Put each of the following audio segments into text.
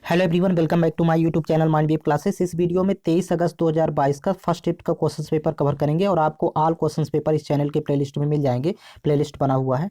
Hello everyone, welcome back to my YouTube channel mind wave classes. इस वीडियो में 23 अगस्त 2022 का फर्स्ट शिफ्ट का क्वेश्चंस पेपर कवर करेंगे और आपको ऑल क्वेश्चंस पेपर इस चैनल के प्लेलिस्ट में मिल जाएंगे। प्लेलिस्ट बना हुआ है।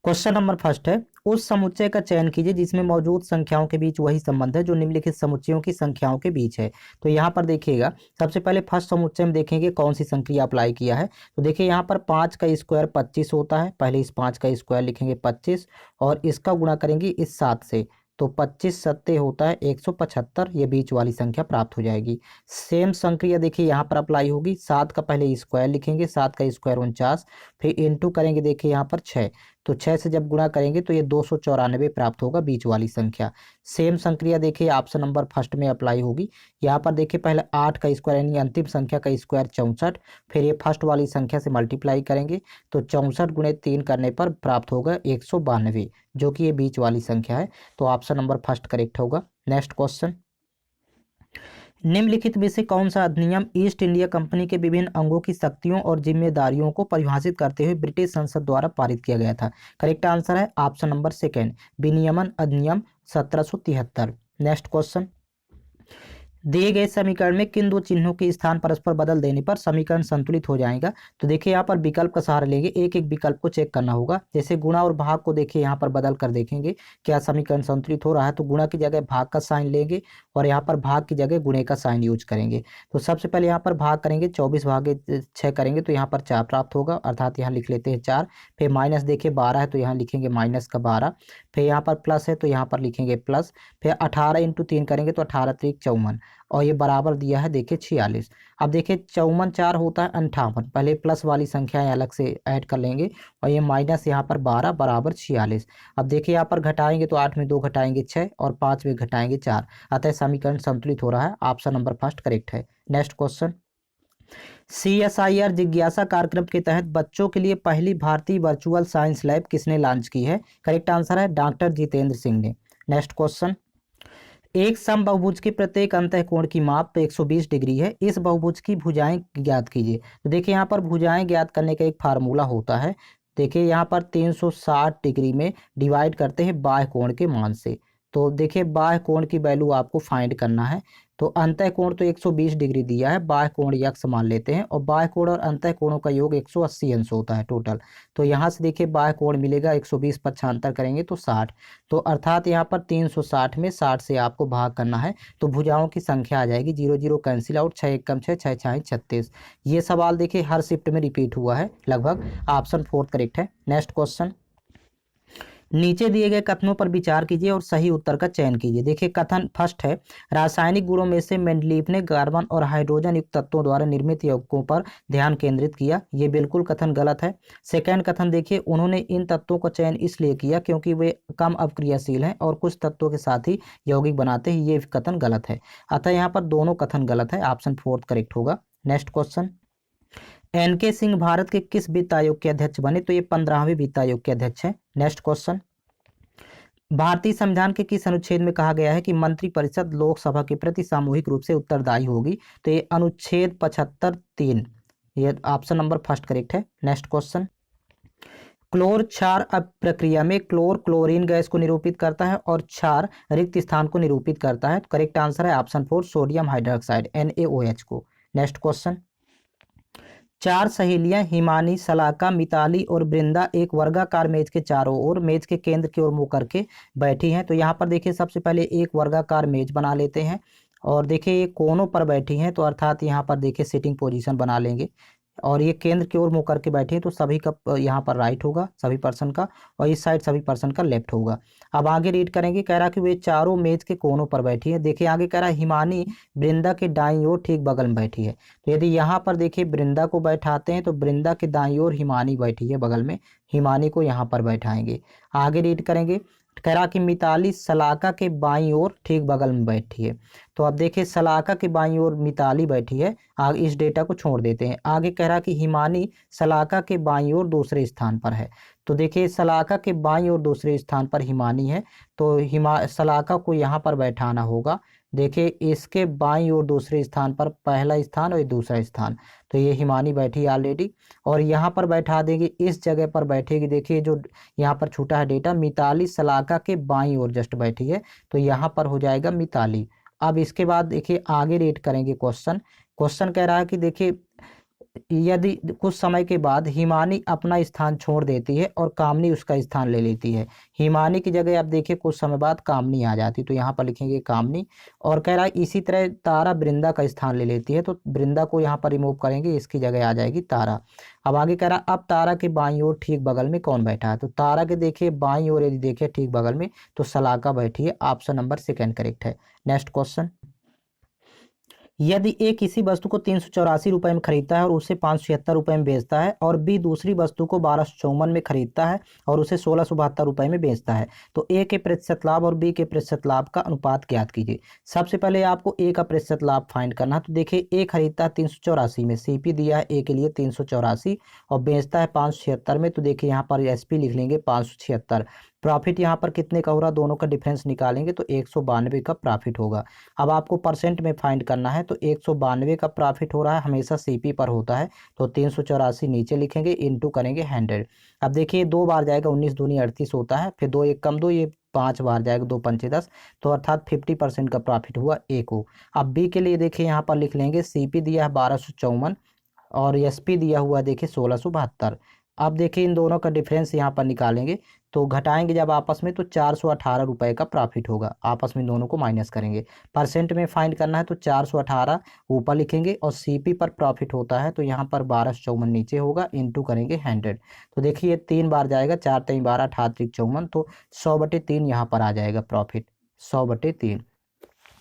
क्वेश्चन नंबर फर्स्ट है, उस समुच्चय का चयन कीजिए जिसमें मौजूद संख्याओं के बीच वही संबंध है जो निम्नलिखित समुच्चयों की संख्याओं के बीच है। तो यहाँ पर देखिएगा, सबसे पहले फर्स्ट समुच्चय में देखेंगे कौन सी संक्रिया अप्लाई किया है। तो देखिए यहाँ पर 5 का स्क्वायर 25 होता है। पहले इस 5 का स्क्वायर लिखेंगे 25 और इसका गुणा करेंगे इस 7 से। तो 25 सत्ते होता है 175, ये बीच वाली संख्या प्राप्त हो जाएगी। सेम संक्रिया देखिए यहाँ पर अप्लाई होगी। 7 का पहले स्क्वायर लिखेंगे, 7 का स्क्वायर 49, फिर इंटू करेंगे देखिए यहाँ पर 6। तो 6 से जब गुणा करेंगे तो ये 294 प्राप्त होगा, बीच वाली संख्या। सेम संक्रिया देखिए ऑप्शन नंबर फर्स्ट में अप्लाई होगी। यहाँ पर देखिए पहले 8 का स्क्वायर यानी अंतिम संख्या का स्क्वायर 64, फिर ये फर्स्ट वाली संख्या से मल्टीप्लाई करेंगे तो 64 गुणे 3 करने पर प्राप्त होगा 192, जो कि ये बीच वाली संख्या है। तो ऑप्शन नंबर फर्स्ट करेक्ट होगा। नेक्स्ट क्वेश्चन, निम्नलिखित में से कौन सा अधिनियम ईस्ट इंडिया कंपनी के विभिन्न अंगों की शक्तियों और जिम्मेदारियों को परिभाषित करते हुए ब्रिटिश संसद द्वारा पारित किया गया था? करेक्ट आंसर है ऑप्शन नंबर सेकेंड, विनियमन अधिनियम 1773। नेक्स्ट क्वेश्चन, दिए गए समीकरण में किन दो चिन्हों के स्थान परस्पर बदल देने पर समीकरण संतुलित हो जाएगा? तो देखिए यहाँ पर विकल्प का सहारा लेंगे, एक एक विकल्प को चेक करना होगा। जैसे गुणा और भाग को देखिए यहाँ पर बदल कर देखेंगे क्या समीकरण संतुलित हो रहा है। तो गुणा की जगह भाग का साइन लेंगे और यहाँ पर भाग की जगह गुणे का साइन यूज करेंगे। तो सबसे पहले यहाँ पर भाग करेंगे, 24 भागे 6 करेंगे तो यहाँ पर 4 प्राप्त होगा, अर्थात यहाँ लिख लेते हैं 4। फिर माइनस देखिए 12 है तो यहाँ लिखेंगे माइनस का 12। फिर यहाँ पर प्लस है तो यहाँ पर लिखेंगे प्लस। फिर 18 इंटू 3 करेंगे तो 18 3 54 और ये बराबर दिया है देखिए 46। अब देखिए 54 4 होता है 58, पहले प्लस वाली संख्याएं अलग से ऐड कर लेंगे और ये माइनस यहाँ पर 12 बराबर 46। अब देखिए यहाँ पर घटाएंगे तो 8 में 2 घटाएंगे 6 और 5 में घटाएंगे 4, अतः समीकरण संतुलित हो रहा है। ऑप्शन नंबर फर्स्ट करेक्ट है। नेक्स्ट क्वेश्चन, CSIR जिज्ञासा कार्यक्रम के तहत बच्चों के लिए पहली भारतीय वर्चुअल साइंस लैब किसने लॉन्च की है? करेक्ट आंसर है डॉक्टर जितेंद्र सिंह ने। नेक्स्ट क्वेश्चन, एक समबाहुभुज के प्रत्येक अंतःकोण की माप 120 डिग्री है। इस बहुभुज की भुजाएं ज्ञात कीजिए। तो देखिए यहाँ पर भुजाएं ज्ञात करने का एक फार्मूला होता है। देखिए यहाँ पर 360 डिग्री में डिवाइड करते हैं बाह्य कोण के मान से। तो देखिए बाह्य कोण की वैल्यू आपको फाइंड करना है। तो अंतःकोण तो 120 डिग्री दिया है, बाह्य कोण यक्स मान लेते हैं और बाह्य कोण और अंतःकोणों का योग 180 अंश होता है टोटल। तो यहाँ से देखिए बाह्य कोण मिलेगा 120 पक्षांतर करेंगे तो 60। तो अर्थात यहाँ पर 360 में 60 से आपको भाग करना है तो भुजाओं की संख्या आ जाएगी, 0 0 कैंसिल आउट, 6 1 कम 6, 6 6 36। ये सवाल देखिए हर शिफ्ट में रिपीट हुआ है लगभग। ऑप्शन फोर्थ करेक्ट है। नेक्स्ट क्वेश्चन, नीचे दिए गए कथनों पर विचार कीजिए और सही उत्तर का चयन कीजिए। देखिए कथन फर्स्ट है, रासायनिक गुणों में से मेंडलीफ ने कार्बन और हाइड्रोजन युक्त तत्वों द्वारा निर्मित यौगिकों पर ध्यान केंद्रित किया। ये बिल्कुल कथन गलत है। सेकंड कथन देखिए, उन्होंने इन तत्वों का चयन इसलिए किया क्योंकि वे कम अपक्रियाशील हैं और कुछ तत्वों के साथ ही यौगिक बनाते हैं। ये कथन गलत है, अतः यहाँ पर दोनों कथन गलत है। ऑप्शन फोर्थ करेक्ट होगा। Next question, NK Singh Bharat के किस वित्त आयोग के अध्यक्ष बने? तो ये 15वें वित्त आयोग के अध्यक्ष हैं। नेक्स्ट क्वेश्चन, भारतीय संविधान के किस अनुच्छेद में कहा गया है कि मंत्रिपरिषद लोकसभा के प्रति सामूहिक रूप से उत्तरदायी होगी? तो ये अनुच्छेद 75(3), ये ऑप्शन नंबर फर्स्ट करेक्ट है। नेक्स्ट क्वेश्चन, क्लोर क्षार प्रक्रिया में क्लोर क्लोरीन गैस को निरूपित करता है और क्षार रिक्त स्थान को निरूपित करता है। करेक्ट आंसर है option four, sodium hydroxide NaOH को। नेक्स्ट क्वेश्चन, चार सहेलियां हिमानी, सलाका, मिताली और वृंदा एक वर्गाकार मेज के चारों ओर मेज के केंद्र की ओर मुंह करके बैठी हैं। तो यहाँ पर देखिए सबसे पहले एक वर्गाकार मेज बना लेते हैं और देखिए ये कोनों पर बैठी हैं, तो अर्थात यहाँ पर देखिए सिटिंग पोजीशन बना लेंगे और ये केंद्र की ओर मुंह करके बैठे हैं तो सभी का यहाँ पर राइट होगा सभी पर्सन का, और इस साइड सभी पर्सन का लेफ्ट होगा। अब आगे रीड करेंगे, कह रहा कि वे चारों मेज के कोनों पर बैठी है। देखिए आगे कह रहा है हिमानी वृंदा के दाईं ओर ठीक बगल में बैठी है। तो यदि यहाँ पर देखिए वृंदा को बैठाते हैं तो वृंदा के दाईं ओर हिमानी बैठी है बगल में, हिमानी को यहाँ पर बैठाएंगे। आगे रीड करेंगे, कह रहा कि मिताली सलाका के बाईं ओर ठीक बगल में बैठी है। तो अब देखिए सलाका के बाईं ओर मिताली बैठी है, आगे इस डेटा को छोड़ देते हैं। आगे कह रहा कि हिमानी सलाका के बाईं ओर दूसरे स्थान पर है। तो देखिए सलाका के बाईं ओर दूसरे स्थान पर हिमानी है, तो सलाका को यहाँ पर बैठाना होगा देखिए इसके बाईं ओर दूसरे स्थान पर पहला स्थान और ये दूसरा स्थान, तो ये हिमानी बैठी ऑलरेडी। और यहाँ पर बैठा देंगे, इस जगह पर बैठेगी, देखिए जो यहाँ पर छूटा है डेटा, मिताली सलाका के बाईं ओर जस्ट बैठी है, तो यहाँ पर हो जाएगा मिताली। अब इसके बाद देखिए आगे रीड करेंगे क्वेश्चन। क्वेश्चन कह रहा है कि देखिए यदि कुछ समय के बाद हिमानी अपना स्थान छोड़ देती है और कामनी उसका स्थान ले लेती है। हिमानी की जगह आप देखिए कुछ समय बाद कामनी आ जाती, तो यहाँ पर लिखेंगे कामनी। और कह रहा है इसी तरह तारा वृंदा का स्थान ले लेती है, तो वृंदा को यहाँ पर रिमूव करेंगे, इसकी जगह आ जाएगी तारा। अब आगे कह रहा है अब तारा के बाईं ओर ठीक बगल में कौन बैठा है, तो तारा के देखिए बाईं ओर यदि देखिए ठीक बगल में तो सलाका बैठी है। ऑप्शन नंबर सेकेंड करेक्ट है। नेक्स्ट क्वेश्चन, यदि ए किसी वस्तु को 384 रुपये में खरीदता है और उसे 576 रुपये में बेचता है, और बी दूसरी वस्तु को 1254 में खरीदता है और उसे 1672 रुपये में बेचता है, तो ए के प्रतिशत लाभ और बी के प्रतिशत लाभ का अनुपात ज्ञात कीजिए। सबसे पहले आपको ए का प्रतिशत लाभ फाइंड करना है। तो देखिए ए खरीदता है 384 में, सीपी दिया है ए के लिए 384, और बेचता है 576 में, तो देखिए यहाँ पर एसपी लिख लेंगे 576। प्रॉफिट यहाँ पर कितने का हो रहा है, दोनों का डिफरेंस निकालेंगे तो 192 का प्रॉफिट होगा। अब आपको परसेंट में फाइंड करना है, तो 192 का प्रॉफिट हो रहा है, हमेशा सीपी पर होता है, तो 384 नीचे लिखेंगे, इनटू करेंगे 100। अब देखिए 2 बार जाएगा, 19 दूनी 38 होता है, फिर 2 एक कम 2, ये 5 बार जाएगा, 2 पंचे 10, तो अर्थात 50% का प्रॉफिट हुआ ए को। अब बी के लिए देखिए यहाँ पर लिख लेंगे, सीपी दिया है 1254 और एसपी दिया हुआ देखिए 1672। अब देखिए इन दोनों का डिफरेंस यहाँ पर निकालेंगे, तो घटाएंगे जब आपस में तो 418 रुपये का प्रॉफिट होगा, आपस में दोनों को माइनस करेंगे। परसेंट में फाइंड करना है, तो 418 ऊपर लिखेंगे, और सीपी पर प्रॉफिट होता है तो यहाँ पर 1254 नीचे होगा, इनटू करेंगे 100। तो देखिए 3 बार जाएगा, 4 3 12 18 54, तो 100/3 यहाँ पर आ जाएगा प्रॉफिट, 100/3।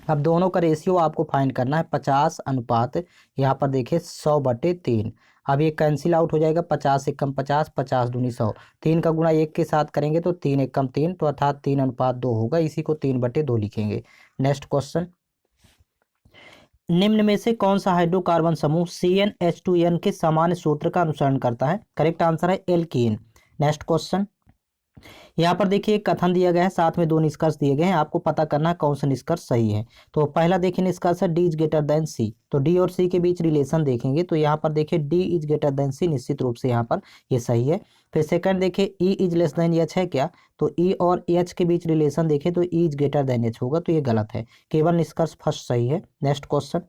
अब दोनों का रेशियो आपको फाइंड करना है, 50 अनुपात यहाँ पर देखिए 100/3। अब ये कैंसिल आउट हो जाएगा, 50 एकम 50, 50 दूनी 100, 3 का गुणा 1 के साथ करेंगे तो 3 एकम 3, तो अर्थात 3:2 होगा, इसी को 3/2 लिखेंगे। नेक्स्ट क्वेश्चन, निम्न में से कौन सा हाइड्रोकार्बन समूह CnH2n के सामान्य सूत्र का अनुसरण करता है? करेक्ट आंसर है एल्कीन। नेक्स्ट क्वेश्चन, यहाँ पर देखिए एक कथन दिया गया है, साथ में 2 निष्कर्ष दिए गए हैं, आपको पता करना है कौन सा निष्कर्ष सही है। तो पहला देखिए निष्कर्ष है डी इज ग्रेटर देन सी, तो डी और सी के बीच रिलेशन देखेंगे, तो यहाँ पर देखिए डी इज ग्रेटर देन सी, निश्चित रूप से यहाँ पर ये सही है। फिर सेकंड देखिए E is less than H है क्या, तो ई और एच के बीच रिलेशन देखें तो E is greater then H होगा, तो ये गलत है, केवल निष्कर्ष फर्स्ट सही है। नेक्स्ट क्वेश्चन,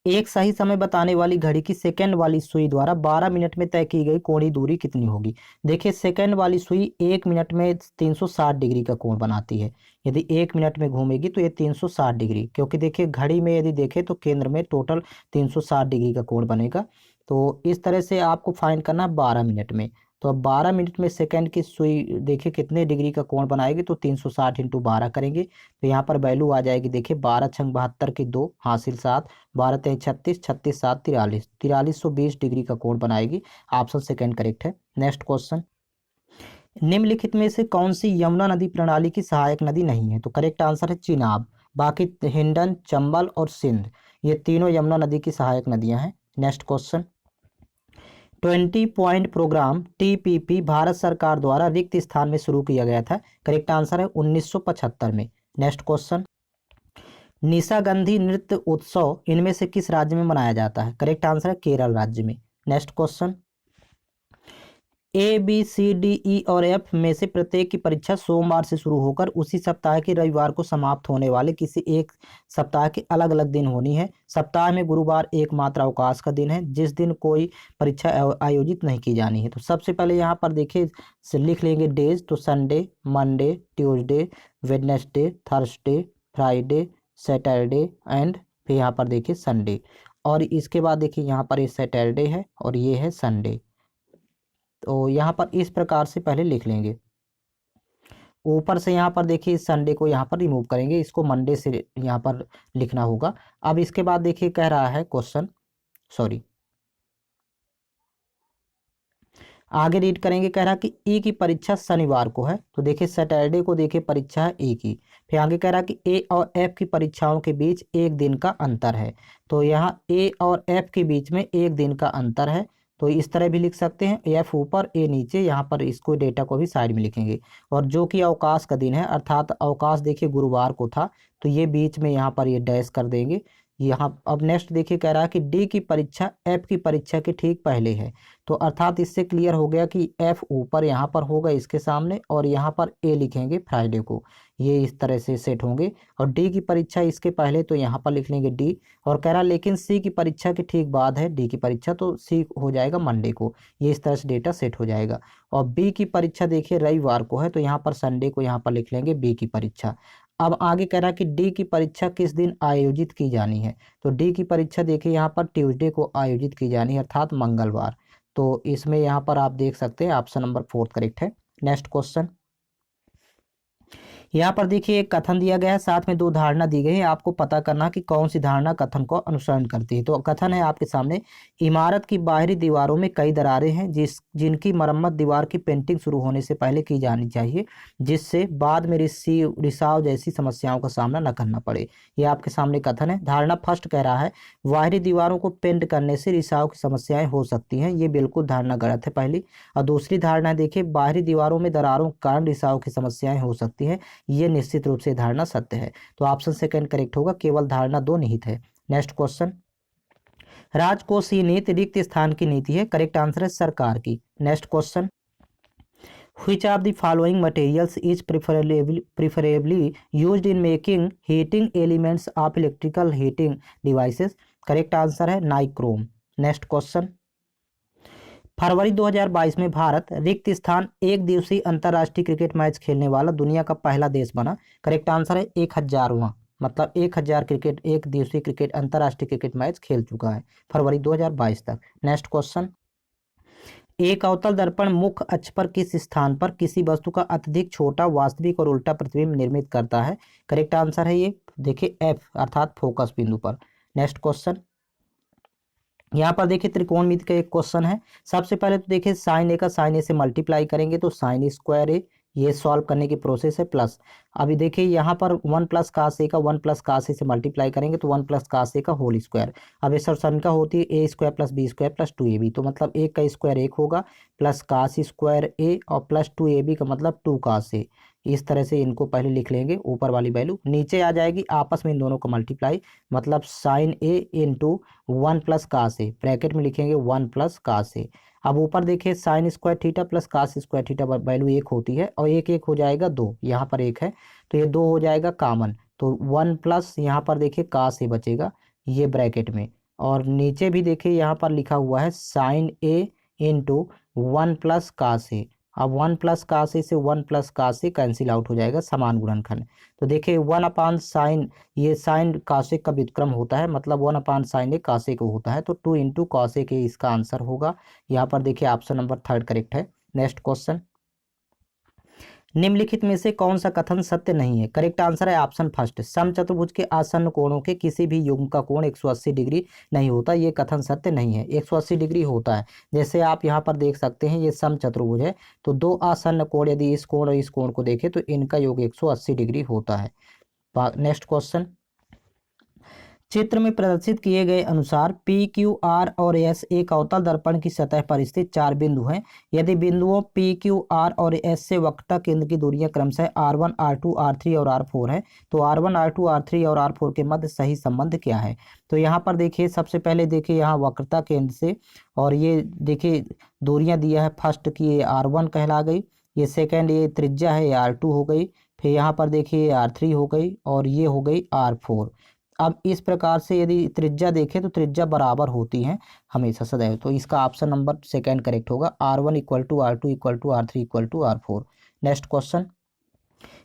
एक सही समय बताने वाली घड़ी की सेकंड वाली सुई द्वारा 12 मिनट में तय की गई कोणीय दूरी कितनी होगी? देखिए सेकंड वाली सुई 1 मिनट में 360 डिग्री का कोण बनाती है, यदि 1 मिनट में घूमेगी तो ये 360 डिग्री, क्योंकि देखिए घड़ी में यदि देखें तो केंद्र में टोटल 360 डिग्री का कोण बनेगा। तो इस तरह से आपको फाइंड करना 12 मिनट में, तो अब 12 मिनट में सेकंड की सुई देखिए कितने डिग्री का कोण बनाएगी, तो 360 × 12 करेंगे, तो यहाँ पर वैल्यू आ जाएगी देखिए 12 छंग 72 की 2 हासिल 7, 12 3 36, 36 7 43, 4320 डिग्री का कोण बनाएगी। ऑप्शन सेकंड करेक्ट है। नेक्स्ट क्वेश्चन, निम्नलिखित में से कौन सी यमुना नदी प्रणाली की सहायक नदी नहीं है? तो करेक्ट आंसर है चिनाब, बाकी हिंडन, चंबल और सिंध, ये तीनों यमुना नदी की सहायक नदियां हैं। Next question, 20 point program TPP भारत सरकार द्वारा रिक्त स्थान में शुरू किया गया था। करेक्ट आंसर है 1975 में। नेक्स्ट क्वेश्चन, निशागंधी नृत्य उत्सव इनमें से किस राज्य में मनाया जाता है? करेक्ट आंसर है केरल राज्य में। नेक्स्ट क्वेश्चन, ABCDE और F में से प्रत्येक की परीक्षा सोमवार से शुरू होकर उसी सप्ताह के रविवार को समाप्त होने वाले किसी एक सप्ताह के अलग अलग दिन होनी है। सप्ताह में गुरुवार एकमात्र अवकाश का दिन है जिस दिन कोई परीक्षा आयोजित नहीं की जानी है। तो सबसे पहले यहाँ पर देखिए लिख लेंगे डेज, तो Sunday, Monday, Tuesday, Wednesday, Thursday, Friday, Saturday and फिर यहाँ पर देखिए संडे, और इसके बाद देखिए यहाँ पर ये सैटरडे है और ये है संडे। तो यहाँ पर इस प्रकार से पहले लिख लेंगे, ऊपर से यहाँ पर देखिए संडे को यहाँ पर रिमूव करेंगे, इसको मंडे से यहाँ पर लिखना होगा। अब इसके बाद देखिए कह रहा है क्वेश्चन, आगे रीड करेंगे, कह रहा है कि ई की परीक्षा शनिवार को है, तो देखिए सैटरडे को देखिए परीक्षा है ई की। फिर आगे कह रहा है कि ए और एफ की परीक्षाओं के बीच एक दिन का अंतर है, तो यहाँ ए और एफ के बीच में एक दिन का अंतर है, तो इस तरह भी लिख सकते हैं, एफ ऊपर ए नीचे, यहाँ पर इसको डेटा को भी साइड में लिखेंगे। और जो कि अवकाश का दिन है, अर्थात अवकाश देखिए गुरुवार को था, तो ये बीच में यहाँ पर ये डैश कर देंगे यहाँ। अब नेक्स्ट देखिए कह रहा है कि डी की परीक्षा एफ की परीक्षा के ठीक पहले है, तो अर्थात इससे क्लियर हो गया कि एफ ऊपर यहाँ पर होगा इसके सामने, और यहाँ पर ए लिखेंगे फ्राइडे को, ये इस तरह से सेट होंगे। और डी की परीक्षा इसके पहले, तो यहाँ पर लिख लेंगे डी। और कह रहा लेकिन सी की परीक्षा के ठीक बाद है डी की परीक्षा, तो सी हो जाएगा मंडे को, ये इस तरह से डेटा सेट हो जाएगा। और बी की परीक्षा देखिए रविवार को है, तो यहाँ पर संडे को यहाँ पर लिख लेंगे बी की परीक्षा। अब आगे कह रहा है कि डी की परीक्षा किस दिन आयोजित की जानी है, तो डी की परीक्षा देखिए यहाँ पर ट्यूसडे को आयोजित की जानी है, अर्थात मंगलवार। तो इसमें यहाँ पर आप देख सकते हैं ऑप्शन नंबर 4 करेक्ट है। नेक्स्ट क्वेश्चन, यहाँ पर देखिए एक कथन दिया गया है, साथ में दो धारणा दी गई है, आपको पता करना कि कौन सी धारणा कथन को अनुसरण करती है। तो कथन है आपके सामने, इमारत की बाहरी दीवारों में कई दरारें हैं जिनकी मरम्मत दीवार की पेंटिंग शुरू होने से पहले की जानी चाहिए, जिससे बाद में रिसाव जैसी समस्याओं का सामना न करना पड़े। ये आपके सामने कथन है। धारणा फर्स्ट कह रहा है बाहरी दीवारों को पेंट करने से रिसाव की समस्याएं हो सकती हैं, ये बिल्कुल धारणा गलत है पहली। और दूसरी धारणा देखिए बाहरी दीवारों में दरारों के कारण रिसाव की समस्याएं हो सकती हैं, ये निश्चित रूप से धारणा सत्य है। तो ऑप्शन सेकंड करेक्ट होगा, केवल धारणा 2 निहित है। नेक्स्ट क्वेश्चन, राजकोषीय नीति रिक्त स्थान की नीति है, करेक्ट आंसर है सरकार की। Next question, which of the following materials is preferably used in making heating elements of electrical heating devices, correct answer है नाइक्रोम। नेक्स्ट क्वेश्चन, फरवरी 2022 में भारत रिक्त स्थान एक दिवसीय अंतर्राष्ट्रीय क्रिकेट मैच खेलने वाला दुनिया का पहला देश बना, करेक्ट आंसर है 1000वां, मतलब 1000 क्रिकेट एक दिवसीय क्रिकेट अंतर्राष्ट्रीय क्रिकेट मैच खेल चुका है फरवरी 2022 तक। नेक्स्ट क्वेश्चन, एक अवतल दर्पण मुख्य अक्ष पर किस स्थान पर किसी वस्तु का अत्यधिक छोटा वास्तविक और उल्टा प्रतिबिंब निर्मित करता है, करेक्ट आंसर है ये देखिए एफ, अर्थात फोकस बिंदु पर। नेक्स्ट क्वेश्चन, यहाँ पर देखिए त्रिकोणमिति का एक क्वेश्चन है। सबसे पहले तो देखिए साइन ए का साइन ए से मल्टीप्लाई करेंगे तो साइन स्क्वायर ए, ये सॉल्व करने की प्रोसेस है, प्लस अभी देखिए यहाँ पर 1 प्लस कास ए का 1 प्लस कास ए से मल्टीप्लाई करेंगे तो 1 प्लस कास ए का होल स्क्वायर। अब इस संख्या होती है A square plus B square plus 2ab, तो मतलब एक का स्क्वायर एक होगा, प्लस कास स्क्वायर ए और प्लस 2ab का मतलब 2 कास ए। इस तरह से इनको पहले लिख लेंगे, ऊपर वाली वैल्यू नीचे आ जाएगी, आपस में इन दोनों का मल्टीप्लाई, मतलब sine A into 1 plus cos A, bracket में लिखेंगे 1 प्लस कास ए। अब ऊपर देखिए sine square theta plus cos square theta value एक होती है, और एक एक हो जाएगा 2, यहाँ पर एक है तो ये 2 हो जाएगा कॉमन, तो 1 प्लस यहाँ पर देखिए कास ए बचेगा ये ब्रैकेट में, और नीचे भी देखिए यहाँ पर लिखा हुआ है sign A into 1 plus cos A. अब 1 प्लस कास ए से 1 प्लस कास ए कैंसिल आउट हो जाएगा, समान गुणनखंड। तो देखिए 1 अपान साइन, ये साइन कासेक का व्युत्क्रम होता है, मतलब 1 अपान साइन ए कासेक को होता है, तो 2 इंटू कासेक ए इसका आंसर होगा। यहाँ पर देखिए ऑप्शन नंबर 3 करेक्ट है। नेक्स्ट क्वेश्चन, निम्नलिखित में से कौन सा कथन सत्य नहीं है, करेक्ट आंसर है ऑप्शन फर्स्ट, समचतुर्भुज के आसन्न कोणों के किसी भी युग्म का कोण 180 डिग्री नहीं होता, ये कथन सत्य नहीं है। 180 डिग्री होता है, जैसे आप यहाँ पर देख सकते हैं ये समचतुर्भुज है, तो दो आसन्न कोण यदि इस कोण और इस कोण को देखें तो इनका योग 180 डिग्री होता है। नेक्स्ट क्वेश्चन, चित्र में प्रदर्शित किए गए अनुसार P, Q, R और S एक अवतल दर्पण की सतह पर स्थित 4 बिंदु हैं। यदि बिंदुओं P, Q, R और S से वक्रता केंद्र की दूरियां क्रमशः R1, R2, R3 और R4 है, तो R1, R2, R3 और R4 के मध्य सही संबंध क्या है। तो यहाँ पर देखिए सबसे पहले देखिए यहाँ वक्रता केंद्र से, और ये देखिए दूरियां दिया है, फर्स्ट की ये R1 कहला गई, ये सेकेंड ये त्रिज्या है ये R2 हो गई, फिर यहाँ पर देखिए R3 हो गई, और ये हो गई R4। अब इस प्रकार से यदि त्रिज्या देखें तो त्रिज्या बराबर होती हैं हमेशा सदैव, तो इसका ऑप्शन नंबर सेकंड करेक्ट होगा, R1 equal to R2 equal to R3 equal to R4। Next question,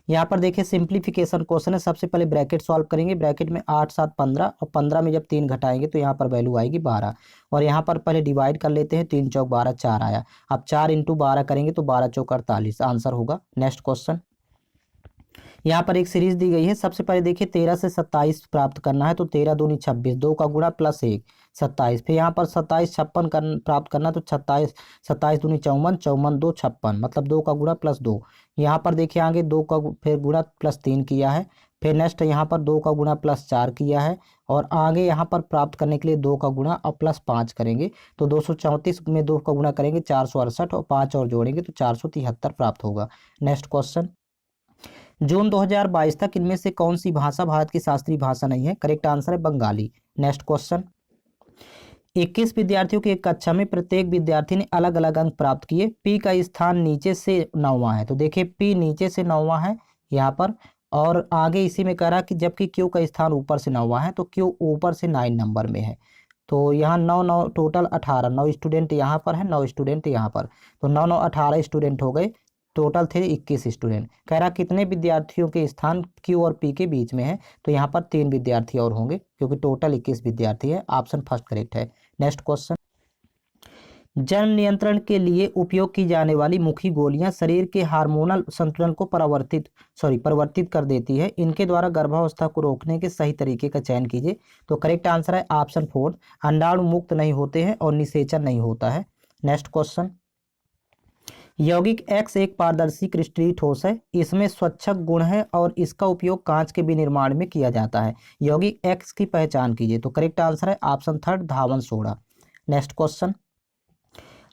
यहाँ पर देखिए सिंप्लीफिकेशन क्वेश्चन है। सबसे पहले ब्रैकेट सॉल्व करेंगे, ब्रैकेट में 8 7 15, और 15 में जब 3 घटाएंगे तो यहाँ पर वैल्यू आएगी 12, और यहाँ पर पहले डिवाइड कर लेते हैं, 3 चौक 12 4 आया। अब 4 इंटू 12 करेंगे तो 12 चौक 48 आंसर होगा। नेक्स्ट क्वेश्चन, यहाँ पर एक सीरीज दी गई है। सबसे पहले देखिए 13 से 27 प्राप्त करना है, तो 13 दूनी 26, 2 का गुणा प्लस 1 27, फिर यहाँ पर 27 56 प्राप्त करना, तो 27 27 दूनी 54, 54 2 56, मतलब 2 का गुणा प्लस 2। यहाँ पर देखिए आगे 2 का फिर गुणा प्लस 3 किया है, फिर नेक्स्ट यहाँ पर 2 का गुणा +4 किया है, और आगे यहाँ पर प्राप्त करने के लिए 2 का गुणा और +5 करेंगे, तो 234 में 2 का गुणा करेंगे 468, और 5 और जोड़ेंगे तो 473 प्राप्त होगा। नेक्स्ट क्वेश्चन, जून 2022 तक इनमें से कौन सी भाषा भारत की शास्त्रीय भाषा नहीं है? करेक्ट आंसर है बंगाली। नेक्स्ट क्वेश्चन, 21 विद्यार्थियों की एक कक्षा में प्रत्येक विद्यार्थी ने अलग अलग अंक प्राप्त किए, पी का स्थान नीचे से 9वां है, तो देखिए पी नीचे से 9वां है यहाँ पर, और आगे इसी में कह रहा कि जबकि क्यू का स्थान ऊपर से 9वां है, तो क्यू ऊपर से 9 नंबर में है। तो यहाँ 9 टोटल 18, 9 स्टूडेंट यहाँ पर है, 9 स्टूडेंट यहाँ पर, तो 9 18 स्टूडेंट हो गए, टोटल थे 21 स्टूडेंट। कह रहा कितने विद्यार्थियों के स्थान क्यू और पी के बीच में है? तो यहाँ पर 3 विद्यार्थी और होंगे, क्योंकि टोटल 21 विद्यार्थी है। ऑप्शन फर्स्ट करेक्ट है। नेक्स्ट क्वेश्चन, जन्म नियंत्रण के लिए उपयोग की जाने वाली मुखी गोलियां शरीर के हार्मोनल संतुलन को परिवर्तित कर देती है, इनके द्वारा गर्भावस्था को रोकने के सही तरीके का चयन कीजिए। तो करेक्ट आंसर है ऑप्शन 4, अंडाणु मुक्त नहीं होते हैं और निषेचन नहीं होता है। नेक्स्ट क्वेश्चन, यौगिक एक्स एक पारदर्शी क्रिस्टलीय ठोस है, इसमें स्वच्छक गुण है और इसका उपयोग कांच के विनिर्माण में किया जाता है, यौगिक एक्स की पहचान कीजिए। तो करेक्ट आंसर है ऑप्शन 3, धावन सोडा। नेक्स्ट क्वेश्चन,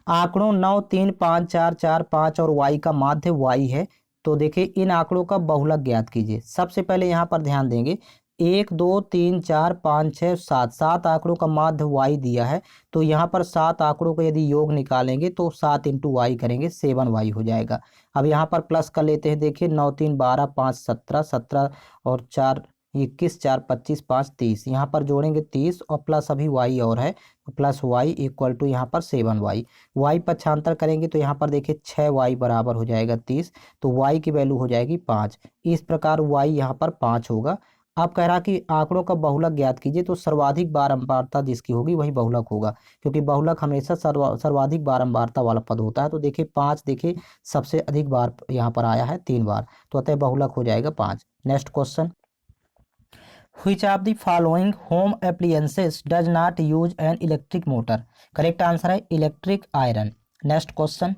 आंकड़ों 9 3 5 4 4 5 और y का माध्य y है, तो देखिए इन आंकड़ों का बहुलक ज्ञात कीजिए। सबसे पहले यहाँ पर ध्यान देंगे, 1 2 3 4 5 6 7, 7 आंकड़ों का माध्य y दिया है, तो यहाँ पर 7 आंकड़ों का यदि योग निकालेंगे तो 7 इंटू वाई करेंगे, 7y हो जाएगा। अब यहाँ पर प्लस कर लेते हैं, देखिए 9 3 12 5 17, 17 और 4 21, 4 25, 5 30, यहाँ पर जोड़ेंगे 30 और प्लस अभी y और है, तो प्लस y इक्वल टू यहाँ पर 7y, y पक्षांतर करेंगे तो यहाँ पर देखिए 6y बराबर हो जाएगा 30, तो y की वैल्यू हो जाएगी 5। इस प्रकार y यहाँ पर 5 होगा। अब कह रहा कि आंकड़ों का बहुलक ज्ञात कीजिए, तो सर्वाधिक बारंबारता जिसकी होगी वही बहुलक होगा, क्योंकि बहुलक हमेशा सर्वाधिक बारंबारता वाला पद होता है। तो देखिए 5 देखिए सबसे अधिक बार यहाँ पर आया है 3 बार, तो अतः बहुलक हो जाएगा 5। Next question, Which of the following home appliances does not use an electric motor? Correct answer है इलेक्ट्रिक आयरन। नेक्स्ट क्वेश्चन,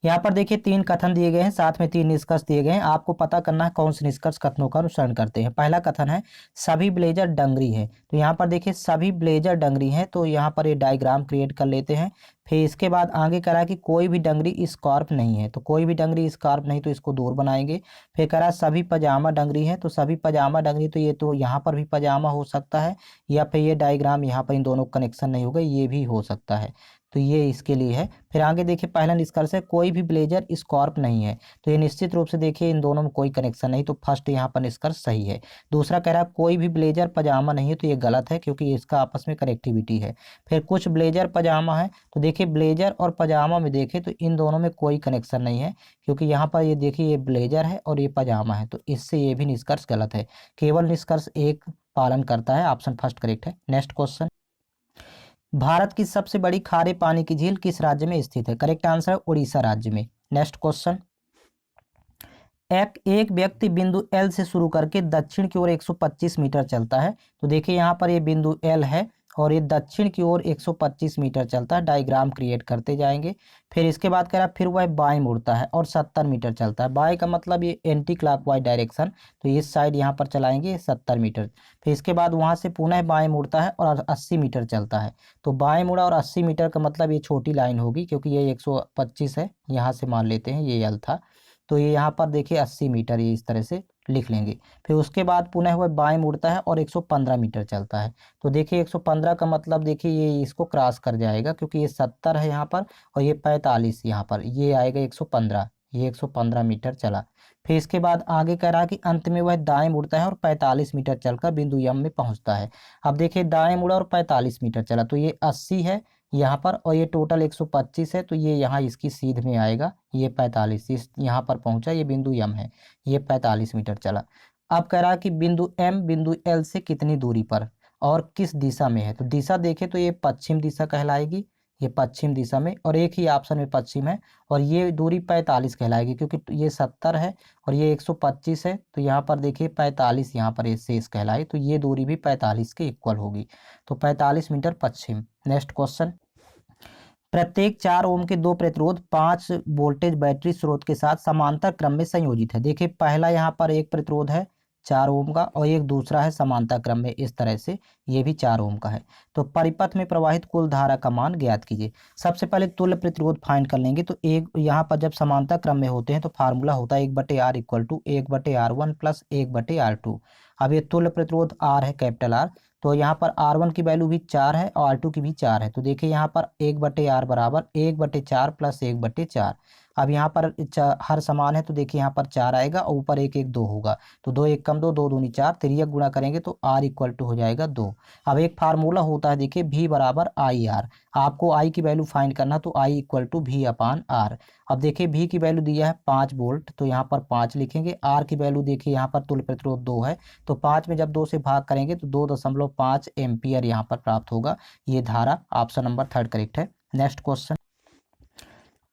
यहाँ पर देखिए 3 कथन दिए गए हैं, साथ में 3 निष्कर्ष दिए गए हैं, आपको पता करना है कौन से निष्कर्ष कथनों का अनुसरण करते हैं। पहला कथन है सभी ब्लेजर डंगरी है, तो यहाँ पर देखिए सभी ब्लेजर डंगरी हैं, तो यहाँ पर ये डायग्राम क्रिएट कर लेते हैं। फिर इसके बाद आगे करा कि कोई भी डंगरी स्कार्फ नहीं है, तो कोई भी डंगरी स्कार्फ नहीं, तो इसको दूर बनाएंगे। फिर करा सभी पजामा डंगरी है, तो सभी पजामा डंगरी, तो ये तो यहाँ पर भी पजामा हो सकता है, या फिर ये डायग्राम यहाँ पर इन दोनों कनेक्शन नहीं होगा, ये भी हो सकता है, तो ये इसके लिए है। फिर आगे देखिए पहला निष्कर्ष है कोई भी ब्लेजर स्कार्फ नहीं है, तो ये निश्चित रूप से देखिए इन दोनों में कोई कनेक्शन नहीं, तो फर्स्ट यहाँ पर निष्कर्ष सही है। दूसरा कह रहा है कोई भी ब्लेजर पजामा नहीं है, तो ये गलत है, क्योंकि इसका आपस में कनेक्टिविटी है। फिर कुछ ब्लेजर पजामा है, तो देखिए ब्लेजर और पजामा में देखें तो इन दोनों में कोई कनेक्शन नहीं है, क्योंकि यहाँ पर ये देखिए ये ब्लेजर है और ये पजामा है, तो इससे ये भी निष्कर्ष गलत है। केवल निष्कर्ष एक पालन करता है, ऑप्शन फर्स्ट करेक्ट है। नेक्स्ट क्वेश्चन, भारत की सबसे बड़ी खारे पानी की झील किस राज्य में स्थित है? करेक्ट आंसर है उड़ीसा राज्य में। नेक्स्ट क्वेश्चन, एक व्यक्ति बिंदु एल से शुरू करके दक्षिण की ओर 125 मीटर चलता है, तो देखिए यहाँ पर ये बिंदु एल है और ये दक्षिण की ओर 125 मीटर चलता है, डायग्राम क्रिएट करते जाएंगे। फिर इसके बाद कह रहा फिर वह बाएं मुड़ता है और 70 मीटर चलता है, बाएं का मतलब ये एंटी क्लॉकवाइज डायरेक्शन, तो इस साइड यहाँ पर चलाएंगे 70 मीटर। फिर इसके बाद वहाँ से पुनः बाएं मुड़ता है और 80 मीटर चलता है, तो बाएं मुड़ा और 80 मीटर का मतलब ये छोटी लाइन होगी, क्योंकि ये 125 है, यहाँ से मान लेते हैं ये एल था, तो ये यहाँ पर देखिए 80 मीटर, ये इस तरह से लिख लेंगे। फिर उसके बाद पुनः वह बाएं मुड़ता है और 115 मीटर चलता है, तो देखिए 115 का मतलब देखिए ये इसको क्रॉस कर जाएगा, क्योंकि ये 70 है यहाँ पर और ये 45 यहाँ पर, ये आएगा 115, ये 115 मीटर चला। फिर इसके बाद आगे कह रहा कि अंत में वह दाएं मुड़ता है और 45 मीटर चलकर बिंदु यम में पहुंचता है। अब देखिए दाएं मुड़ा और 45 मीटर चला, तो ये 80 है यहाँ पर और ये टोटल 125 है, तो ये यहाँ इसकी सीध में आएगा, ये 45 इस यहाँ पर पहुंचा, ये बिंदु यम है, ये 45 मीटर चला। अब कह रहा कि बिंदु एम बिंदु एल से कितनी दूरी पर और किस दिशा में है, तो दिशा देखें तो ये पश्चिम दिशा कहलाएगी, ये पश्चिम दिशा में, और एक ही ऑप्शन में पश्चिम है, और ये दूरी 45 कहलाएगी, क्योंकि ये 70 है और ये 125 है, तो यहाँ पर देखिए 45 यहाँ पर ये शेष कहलाए, तो ये दूरी भी 45 के इक्वल होगी, तो 45 मीटर पश्चिम। नेक्स्ट क्वेश्चन, प्रत्येक 4 ओम के 2 प्रतिरोध 5 वोल्टेज बैटरी स्रोत के साथ समांतर क्रम में संयोजित है। देखिए पहला यहाँ पर एक प्रतिरोध है, 4 ओम का, और एक दूसरा है समांतर क्रम में इस तरह से, ये भी 4 ओम का है। तो परिपथ में प्रवाहित कुल धारा का मान ज्ञात कीजिए। सबसे पहले तुल्य प्रतिरोध फाइंड कर लेंगे। तो एक यहाँ पर जब समांतर क्रम में होते हैं तो फार्मूला होता है 1/R equal to 1/R1 plus 1/R2। अब ये तुल्य प्रतिरोध R है, कैपिटल R। तो यहाँ पर R1 की वैल्यू भी 4 है और R2 की भी 4 है। तो देखिए यहाँ पर 1/R बराबर 1/4 प्लस 1/4। अब यहाँ पर हर समान है तो देखिए यहाँ पर 4 आएगा और ऊपर 1 1 2 होगा। तो 2 1 कम 2, 2 दूनी 4, तिर्यक गुणा करेंगे तो R इक्वल टू हो जाएगा 2। अब एक फार्मूला होता है देखिए V बराबर IR। आपको I की वैल्यू फाइंड करना, तो I इक्वल टू V/R। अब देखिए V की वैल्यू दिया है 5 वोल्ट, तो यहाँ पर 5 लिखेंगे। R की वैल्यू देखिए यहाँ पर तुल्य प्रतिरोध 2 है, तो 5 में जब 2 से भाग करेंगे तो 2.5 एम्पियर यहाँ पर प्राप्त होगा। ये धारा ऑप्शन नंबर 3 करेक्ट है। नेक्स्ट क्वेश्चन,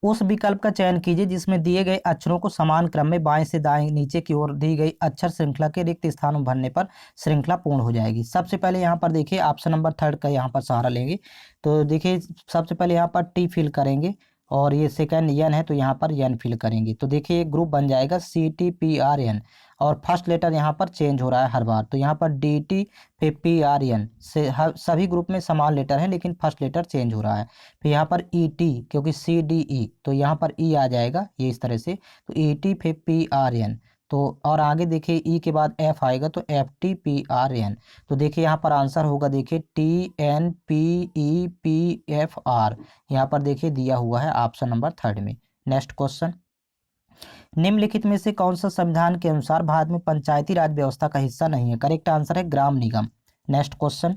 उस विकल्प का चयन कीजिए जिसमें दिए गए अक्षरों को समान क्रम में बाएं से दाएं नीचे की ओर दी गई अक्षर श्रृंखला के रिक्त स्थान भरने पर श्रृंखला पूर्ण हो जाएगी। सबसे पहले यहाँ पर देखिए ऑप्शन नंबर 3 का यहाँ पर सहारा लेंगे। तो देखिए सबसे पहले यहाँ पर टी फिल करेंगे, और ये सेकंड एन है तो यहाँ पर एन फिल करेंगे। तो देखिए एक ग्रुप बन जाएगा CTPRN, और फर्स्ट लेटर यहाँ पर चेंज हो रहा है हर बार। तो यहाँ पर DT फिर PRN से सभी ग्रुप में समान लेटर है लेकिन फर्स्ट लेटर चेंज हो रहा है। फिर यहाँ पर ET, क्योंकि CDE तो यहाँ पर E आ जाएगा ये इस तरह से। तो ET फिर PRN, तो और आगे देखिए E के बाद F आएगा तो FTPRN। तो देखिए यहाँ पर आंसर होगा देखिए TNPEPFR, यहाँ पर देखिए दिया हुआ है ऑप्शन नंबर 3 में। नेक्स्ट क्वेश्चन, निम्नलिखित में से कौन सा संविधान के अनुसार भारत में पंचायती राज व्यवस्था का हिस्सा नहीं है? करेक्ट आंसर है ग्राम निगम। नेक्स्ट क्वेश्चन,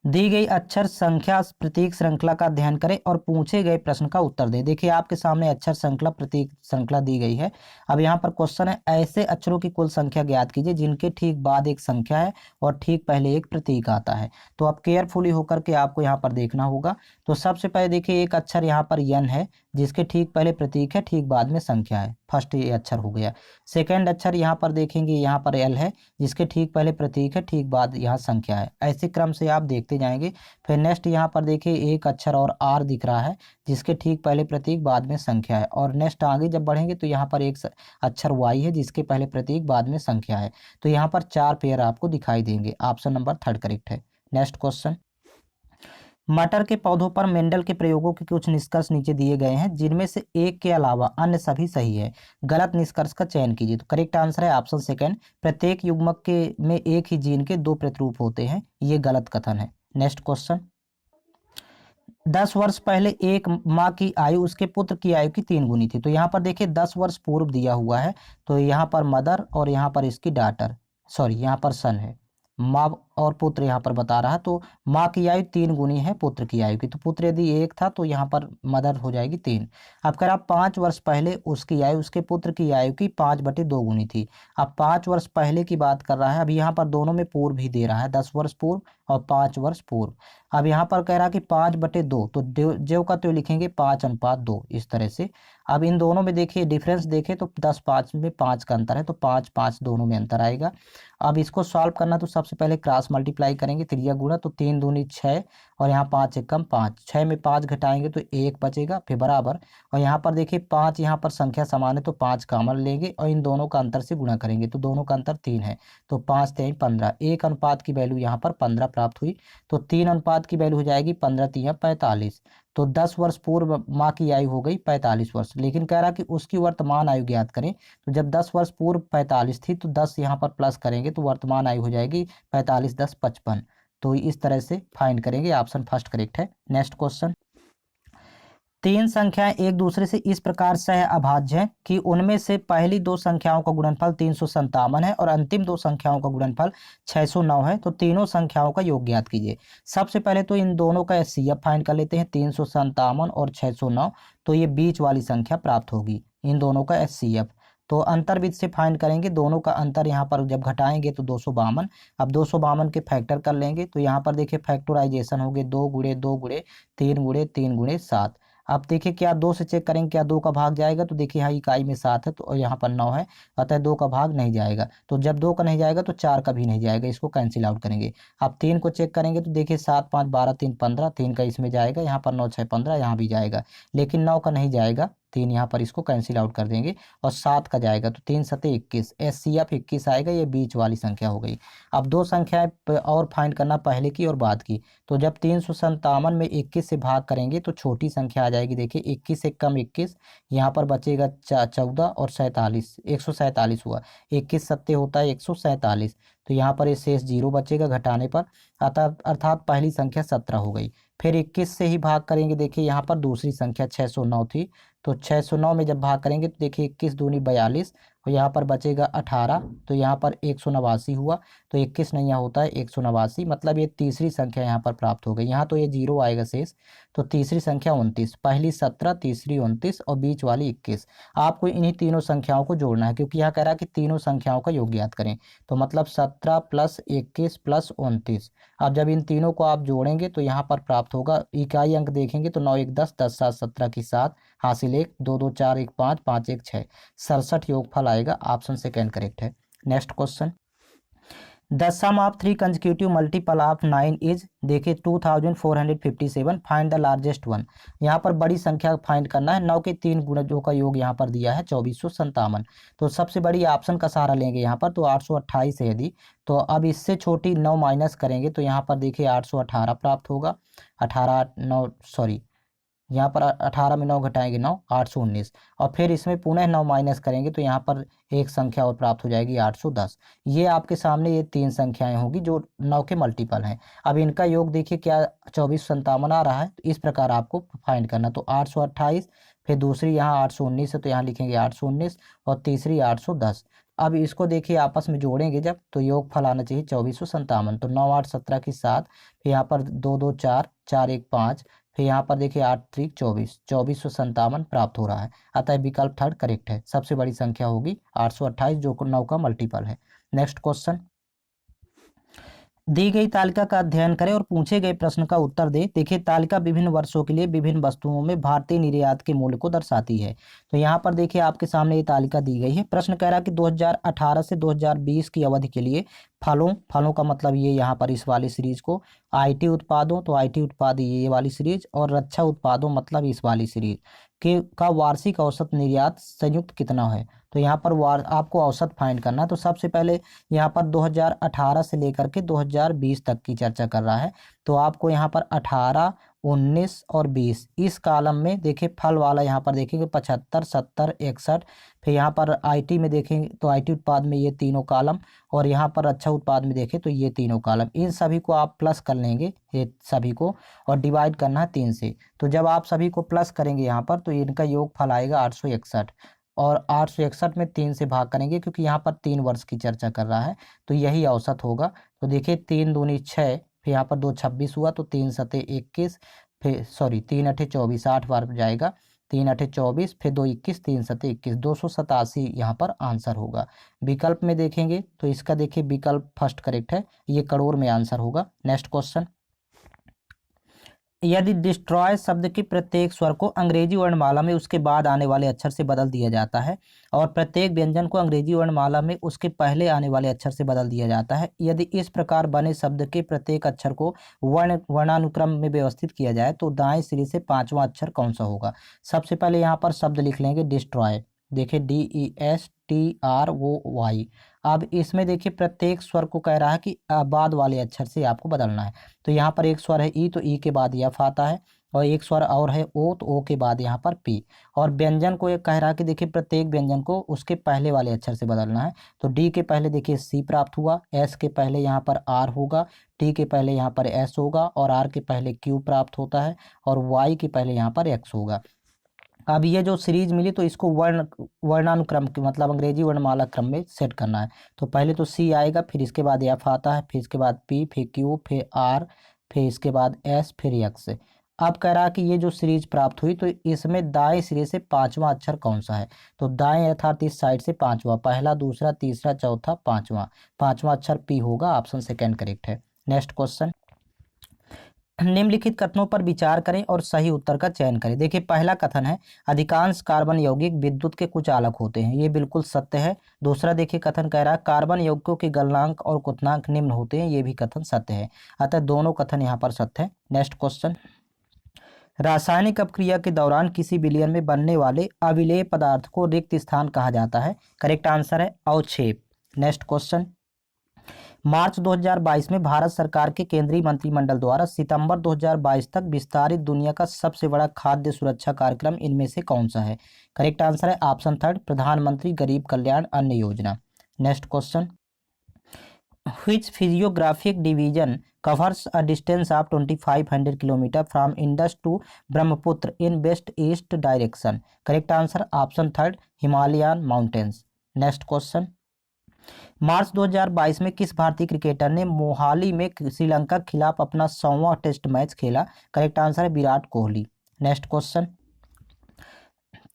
दी गई अक्षर संख्या प्रतीक श्रृंखला का अध्ययन करें और पूछे गए प्रश्न का उत्तर दें। देखिए आपके सामने अक्षर श्रृंखला प्रतीक श्रृंखला दी गई है। अब यहाँ पर क्वेश्चन है, ऐसे अक्षरों की कुल संख्या ज्ञात कीजिए जिनके ठीक बाद एक संख्या है और ठीक पहले एक प्रतीक आता है। तो अब केयरफुली होकर के आपको यहाँ पर देखना होगा। तो सबसे पहले देखिए एक अक्षर यहाँ पर यन है जिसके ठीक पहले प्रतीक है, ठीक बाद में संख्या है। फर्स्ट ये अक्षर हो गया। सेकेंड अक्षर यहाँ पर देखेंगे, यहाँ पर एल है जिसके ठीक पहले प्रतीक है, ठीक बाद यहाँ संख्या है। ऐसे क्रम से आप देखते जाएंगे। फिर नेक्स्ट यहाँ पर देखिए एक अक्षर और आर दिख रहा है जिसके ठीक पहले प्रतीक बाद में संख्या है। और नेक्स्ट आगे जब बढ़ेंगे तो यहाँ पर एक अक्षर वाई है जिसके पहले प्रतीक बाद में संख्या है। तो यहाँ पर 4 पेयर आपको दिखाई देंगे। ऑप्शन नंबर 3 करेक्ट है। नेक्स्ट क्वेश्चन, मटर के पौधों पर मेंडल के प्रयोगों के कुछ निष्कर्ष नीचे दिए गए हैं जिनमें से एक के अलावा अन्य सभी सही है। गलत निष्कर्ष का चयन कीजिए। तो करेक्ट आंसर है ऑप्शन सेकंड, प्रत्येक युग्मक के में एक ही जीन के 2 प्रतिरूप होते हैं। ये गलत कथन है। नेक्स्ट क्वेश्चन, 10 वर्ष पहले एक माँ की आयु उसके पुत्र की आयु की 3 गुनी थी। तो यहाँ पर देखिए 10 वर्ष पूर्व दिया हुआ है, तो यहाँ पर मदर और यहाँ पर इसकी डाटर, सॉरी यहाँ पर सन है, माँ और पुत्र यहाँ पर बता रहा है। तो माँ की आयु 3 गुनी है पुत्र की आयु की। तो पुत्र यदि 1 था तो यहाँ पर मदर हो जाएगी 3। अब कह रहा 5 वर्ष पहले उसकी आयु उसके पुत्र की आयु की 5/2 गुनी थी। अब 5 वर्ष पहले की बात कर रहा है। अब यहाँ पर दोनों में पूर्व भी दे रहा है, 10 वर्ष पूर्व और 5 वर्ष पूर्व। अब यहाँ पर कह रहा कि 5/2, तो ज्यों का त्यों लिखेंगे 5:2 इस तरह से। अब इन दोनों में देखिए डिफरेंस देखें तो 10 5 में 5 का अंतर है, तो 5 5 दोनों में अंतर आएगा। अब इसको सॉल्व करना तो सबसे पहले क्रॉस मल्टीप्लाई करेंगे, त्रिया गुणा, तो 3 दूनी 6 और यहाँ 5 एकम 5, 6 में 5 घटाएंगे तो 1 बचेगा, फिर बराबर। और यहाँ पर देखिए 5 यहाँ पर संख्या समान है तो 5 कॉमन लेंगे और इन दोनों का अंतर से गुणा करेंगे तो दोनों का अंतर 3 है, तो 5 3 15। एक अनुपात की वैल्यू यहाँ पर 15 प्राप्त हुई। तो 3 अनुपात की वैल्यू हो जाएगी 15 3 45। तो 10 वर्ष पूर्व माँ की आयु हो गई 45 वर्ष। लेकिन कह रहा कि उसकी वर्तमान आयु ज्ञात करें। तो जब 10 वर्ष पूर्व 45 थी तो 10 यहाँ पर प्लस करेंगे तो वर्तमान आयु हो जाएगी 45 10 55। तो इस तरह से फाइंड करेंगे। ऑप्शन फर्स्ट करेक्ट है। नेक्स्ट क्वेश्चन, 3 संख्याएं एक दूसरे से इस प्रकार सह अभाज्य हैं कि उनमें से पहली 2 संख्याओं का गुणनफल 357 है और अंतिम 2 संख्याओं का गुणनफल 609 है। तो तीनों संख्याओं का योग ज्ञात कीजिए। सबसे पहले तो इन दोनों का एचसीएफ फाइंड कर लेते हैं, 357 और 609। तो ये बीच वाली संख्या प्राप्त होगी इन दोनों का एचसीएफ। तो अंतर्विध से फाइंड करेंगे, दोनों का अंतर यहाँ पर जब घटाएंगे तो 252। अब 252 के फैक्टर कर लेंगे तो यहाँ पर देखिए फैक्टराइजेशन हो गए, 2 गुणे 2 गुणे 3 गुणे 3 गुणे 7। अब देखिए क्या 2 से चेक करेंगे, क्या 2 का भाग जाएगा? तो देखिए यहाँ इकाई में 7 है तो यहाँ पर 9 है, अतः 2 का भाग नहीं जाएगा। तो जब 2 का नहीं जाएगा तो 4 का भी नहीं जाएगा, इसको कैंसिल आउट करेंगे। अब 3 को चेक करेंगे तो देखिए 7 5 12 3 15, 3 का इसमें जाएगा, यहाँ पर 9 6 15 यहाँ भी जाएगा, लेकिन 9 का नहीं जाएगा, 3 यहाँ पर इसको कैंसिल आउट कर देंगे और 7 का जाएगा तो 3 सते 21, HCF 21 आएगा, ये बीच वाली संख्या हो गई। अब दो संख्याएं और फाइंड करना, पहले की और बाद की। तो जब 357 में 21 से भाग करेंगे तो छोटी संख्या आ जाएगी, देखिए 21 से कम 21, यहाँ पर बचेगा 14 और 47, 147 हुआ। 21 सत्ते होता है 147, तो यहाँ पर ये शेष 0 बचेगा घटाने पर, अर्थात पहली संख्या 17 हो गई। फिर 21 से ही भाग करेंगे, देखिए यहाँ पर दूसरी संख्या 609 थी, तो 609 में जब भाग करेंगे तो देखिए 21 दूनी 42 और यहाँ पर बचेगा 18, तो यहाँ पर 189 हुआ। तो 21 नहीं यहाँ होता है 189, मतलब ये तीसरी संख्या यहाँ पर प्राप्त हो गई। यहाँ तो ये 0 आएगा शेष, तो तीसरी संख्या 29, पहली 17, तीसरी 29 और बीच वाली 21। आपको इन्हीं तीनों संख्याओं को जोड़ना है, क्योंकि यहाँ कह रहा है कि तीनों संख्याओं का योग ज्ञात करें। तो मतलब 17 प्लस 21 प्लस 29। अब जब इन तीनों को आप जोड़ेंगे तो यहाँ पर प्राप्त होगा, इकाई अंक देखेंगे तो 9 1 10, 10 7 17 की 7, हासिल 1, 2 2 4 1 5, 5 1 6, 67 योगफल आएगा। ऑप्शन सेकेंड करेक्ट है। Next question, the sum of 3 consecutive multiple of 9 is, देखिए 2457, फाइंड द लार्जेस्ट वन। यहाँ पर बड़ी संख्या फाइंड करना है। 9 के 3 गुणजों का योग यहाँ पर दिया है 2457, तो सबसे बड़ी ऑप्शन का सहारा लेंगे यहाँ पर, तो 828 है यदि, तो अब इससे छोटी 9 माइनस करेंगे तो यहाँ पर देखिए 818 प्राप्त होगा। 18 9 सॉरी, यहाँ पर 18 में 9 घटाएंगे 9, 819, और फिर इसमें पुनः 9 माइनस करेंगे तो यहाँ पर एक संख्या और प्राप्त हो जाएगी 810। ये आपके सामने ये 3 संख्याएं होगी जो 9 के मल्टीपल हैं। अब इनका योग देखिए क्या 2457 आ रहा है, तो इस प्रकार आपको फाइंड करना। तो 828, फिर दूसरी यहाँ 819 है तो यहाँ लिखेंगे 819 और तीसरी 810। अब इसको देखिए आपस में जोड़ेंगे जब, तो योग फल आना चाहिए 2457, तो 9 8 17 की 7, फिर यहाँ पर 2 2 4, 4 1 5, फिर यहाँ पर देखिए 8 3 24, 2457 प्राप्त हो रहा है। अतः विकल्प थर्ड करेक्ट है। सबसे बड़ी संख्या होगी 828 जो 9 का मल्टीपल है। नेक्स्ट क्वेश्चन, दी गई तालिका का अध्ययन करें और पूछे गए प्रश्न का उत्तर दे। देखिए तालिका विभिन्न वर्षों के लिए विभिन्न वस्तुओं में भारतीय निर्यात के मूल्य को दर्शाती है। तो यहाँ पर देखिए आपके सामने ये तालिका दी गई है। प्रश्न कह रहा है कि 2018 से 2020 की अवधि के लिए फलों का मतलब ये यहाँ पर इस वाली सीरीज को, आईटी उत्पादों तो आईटी उत्पाद ये वाली सीरीज, और रक्षा उत्पादों मतलब इस वाली सीरीज के का वार्षिक औसत निर्यात संयुक्त कितना है। तो यहाँ पर आपको औसत फाइंड करना है। तो सबसे पहले यहाँ पर 2018 से लेकर के 2020 तक की चर्चा कर रहा है, तो आपको यहाँ पर 18, 19 और 20 इस कॉलम में देखिए फल वाला यहाँ पर देखेंगे 75, 70, 61, फिर यहाँ पर आईटी में देखेंगे तो आईटी उत्पाद में ये तीनों कॉलम, और यहाँ पर अच्छा उत्पाद में देखें तो ये तीनों कॉलम, इन सभी को आप प्लस कर लेंगे ये सभी को, और डिवाइड करना है 3 से। तो जब आप सभी को प्लस करेंगे यहाँ पर तो इनका योग फल आएगा 861, और 861 में 3 से भाग करेंगे क्योंकि यहाँ पर 3 वर्ष की चर्चा कर रहा है, तो यही औसत होगा। तो देखिए 3 दूनी 6, फिर यहाँ पर 2 26 हुआ, तो 3 सते 21, फिर सॉरी 3 अठे 24, 8 बार जाएगा, 3 अठे 24, फिर 2 21, 3 सते 21, 287 यहाँ पर आंसर होगा। विकल्प में देखेंगे तो इसका देखिए विकल्प फर्स्ट करेक्ट है, ये करोड़ में आंसर होगा। नेक्स्ट क्वेश्चन, यदि डिस्ट्रॉय शब्द के प्रत्येक स्वर को अंग्रेजी वर्णमाला में उसके बाद आने वाले अक्षर से बदल दिया जाता है और प्रत्येक व्यंजन को अंग्रेजी वर्णमाला में उसके पहले आने वाले अक्षर से बदल दिया जाता है, यदि इस प्रकार बने शब्द के प्रत्येक अक्षर को वर्णानुक्रम में व्यवस्थित किया जाए तो दाएं सिरे से 5वां अक्षर कौन सा होगा। सबसे पहले यहाँ पर शब्द लिख लेंगे डिस्ट्रॉय, देखिए DESTROY। अब इसमें देखिए प्रत्येक स्वर को कह रहा है कि बाद वाले अक्षर से आपको बदलना है। तो यहाँ पर एक स्वर है ई, तो ई के बाद यफ आता है, और एक स्वर और है ओ, तो ओ के बाद यहाँ पर पी। और व्यंजन को एक कह रहा है कि देखिए प्रत्येक व्यंजन को उसके पहले वाले अक्षर से बदलना है। तो डी के पहले देखिए सी प्राप्त हुआ, एस के पहले यहाँ पर आर होगा, टी के पहले यहाँ पर एस होगा, और आर के पहले क्यू प्राप्त होता है, और वाई के पहले यहाँ पर एक्स होगा। अब ये जो सीरीज मिली तो इसको वर्णानुक्रम के मतलब अंग्रेजी वर्णमाला क्रम में सेट करना है। तो पहले तो सी आएगा, फिर इसके बाद एफ आता है, फिर इसके बाद पी, फिर क्यू, फिर आर, फिर इसके बाद एस, फिर एक्स। अब कह रहा है कि ये जो सीरीज प्राप्त हुई तो इसमें दाएं सिरे से 5वां अक्षर कौन सा है। तो दाएं अर्थात इस साइड से 5वां, पहला दूसरा तीसरा चौथा 5वां अक्षर पी होगा। ऑप्शन सेकेंड करेक्ट है। नेक्स्ट क्वेश्चन, निम्नलिखित कथनों पर विचार करें और सही उत्तर का चयन करें। देखिए पहला कथन है अधिकांश कार्बन यौगिक विद्युत के कुछ आलक होते हैं, ये बिल्कुल सत्य है। दूसरा देखिए कथन कह रहा है कार्बन यौगिकों के गलनांक और क्वथनांक निम्न होते हैं, ये भी कथन सत्य है। अतः दोनों कथन यहाँ पर सत्य है। नेक्स्ट क्वेश्चन, रासायनिक अपक्रिया के दौरान किसी विलयन में बनने वाले अविलेय पदार्थ को रिक्त स्थान कहा जाता है। करेक्ट आंसर है अवक्षेप। नेक्स्ट क्वेश्चन, मार्च 2022 में भारत सरकार के केंद्रीय मंत्रिमंडल द्वारा सितंबर 2022 तक विस्तारित दुनिया का सबसे बड़ा खाद्य सुरक्षा कार्यक्रम इनमें से कौन सा है? करेक्ट आंसर है ऑप्शन थर्ड, प्रधानमंत्री गरीब कल्याण अन्न योजना। Next question, which physiographic division covers a distance of 2500 km from Indus to Brahmaputra in west east direction? Correct answer option third, Himalayan mountains. Next question, मार्च 2022 में किस भारतीय क्रिकेटर ने मोहाली में श्रीलंका के खिलाफ अपना 100वां टेस्ट मैच खेला? करेक्ट आंसर है विराट कोहली। नेक्स्ट क्वेश्चन,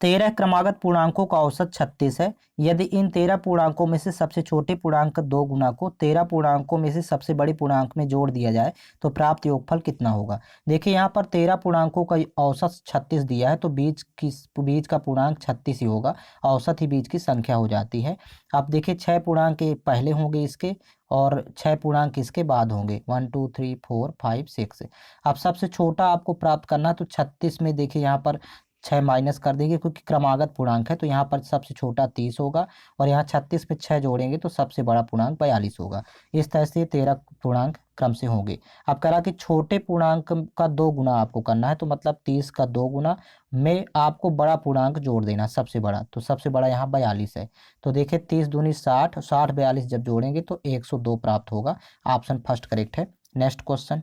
13 क्रमागत पूर्णांकों का औसत 36 है। यदि इन 13 पूर्णांकों में से सबसे छोटे पूर्णांक 2 गुना को 13 पूर्णांकों में से सबसे बड़े पूर्णांक में जोड़ दिया जाए तो प्राप्त योगफल कितना होगा? देखिए यहाँ पर 13 पूर्णांकों का औसत 36 दिया है, तो बीज का पूर्णांक 36 ही होगा, औसत ही बीज की संख्या हो जाती है। अब देखिए 6 पूर्णांक पहले होंगे इसके और 6 पूर्णांक इसके बाद होंगे, 1 2 3 4 5 6। अब सबसे छोटा आपको प्राप्त करना है तो 36 में देखिए यहाँ पर 6 माइनस कर देंगे क्योंकि क्रमागत पूर्णांक है, तो यहाँ पर सबसे छोटा 30 होगा और यहाँ 36 में 6 जोड़ेंगे तो सबसे बड़ा पूर्णांक 42 होगा। इस तरह से 13 पूर्णांक क्रम से होंगे। अब कह रहा कि छोटे पूर्णांक का 2 गुना आपको करना है, तो मतलब 30 का 2 गुना में आपको बड़ा पूर्णांक जोड़ देना सबसे बड़ा, तो सबसे बड़ा यहाँ 42 है। तो देखिए 30 दूनी 60, 60 42 जब जोड़ेंगे तो 102 प्राप्त होगा। ऑप्शन फर्स्ट करेक्ट है। नेक्स्ट क्वेश्चन,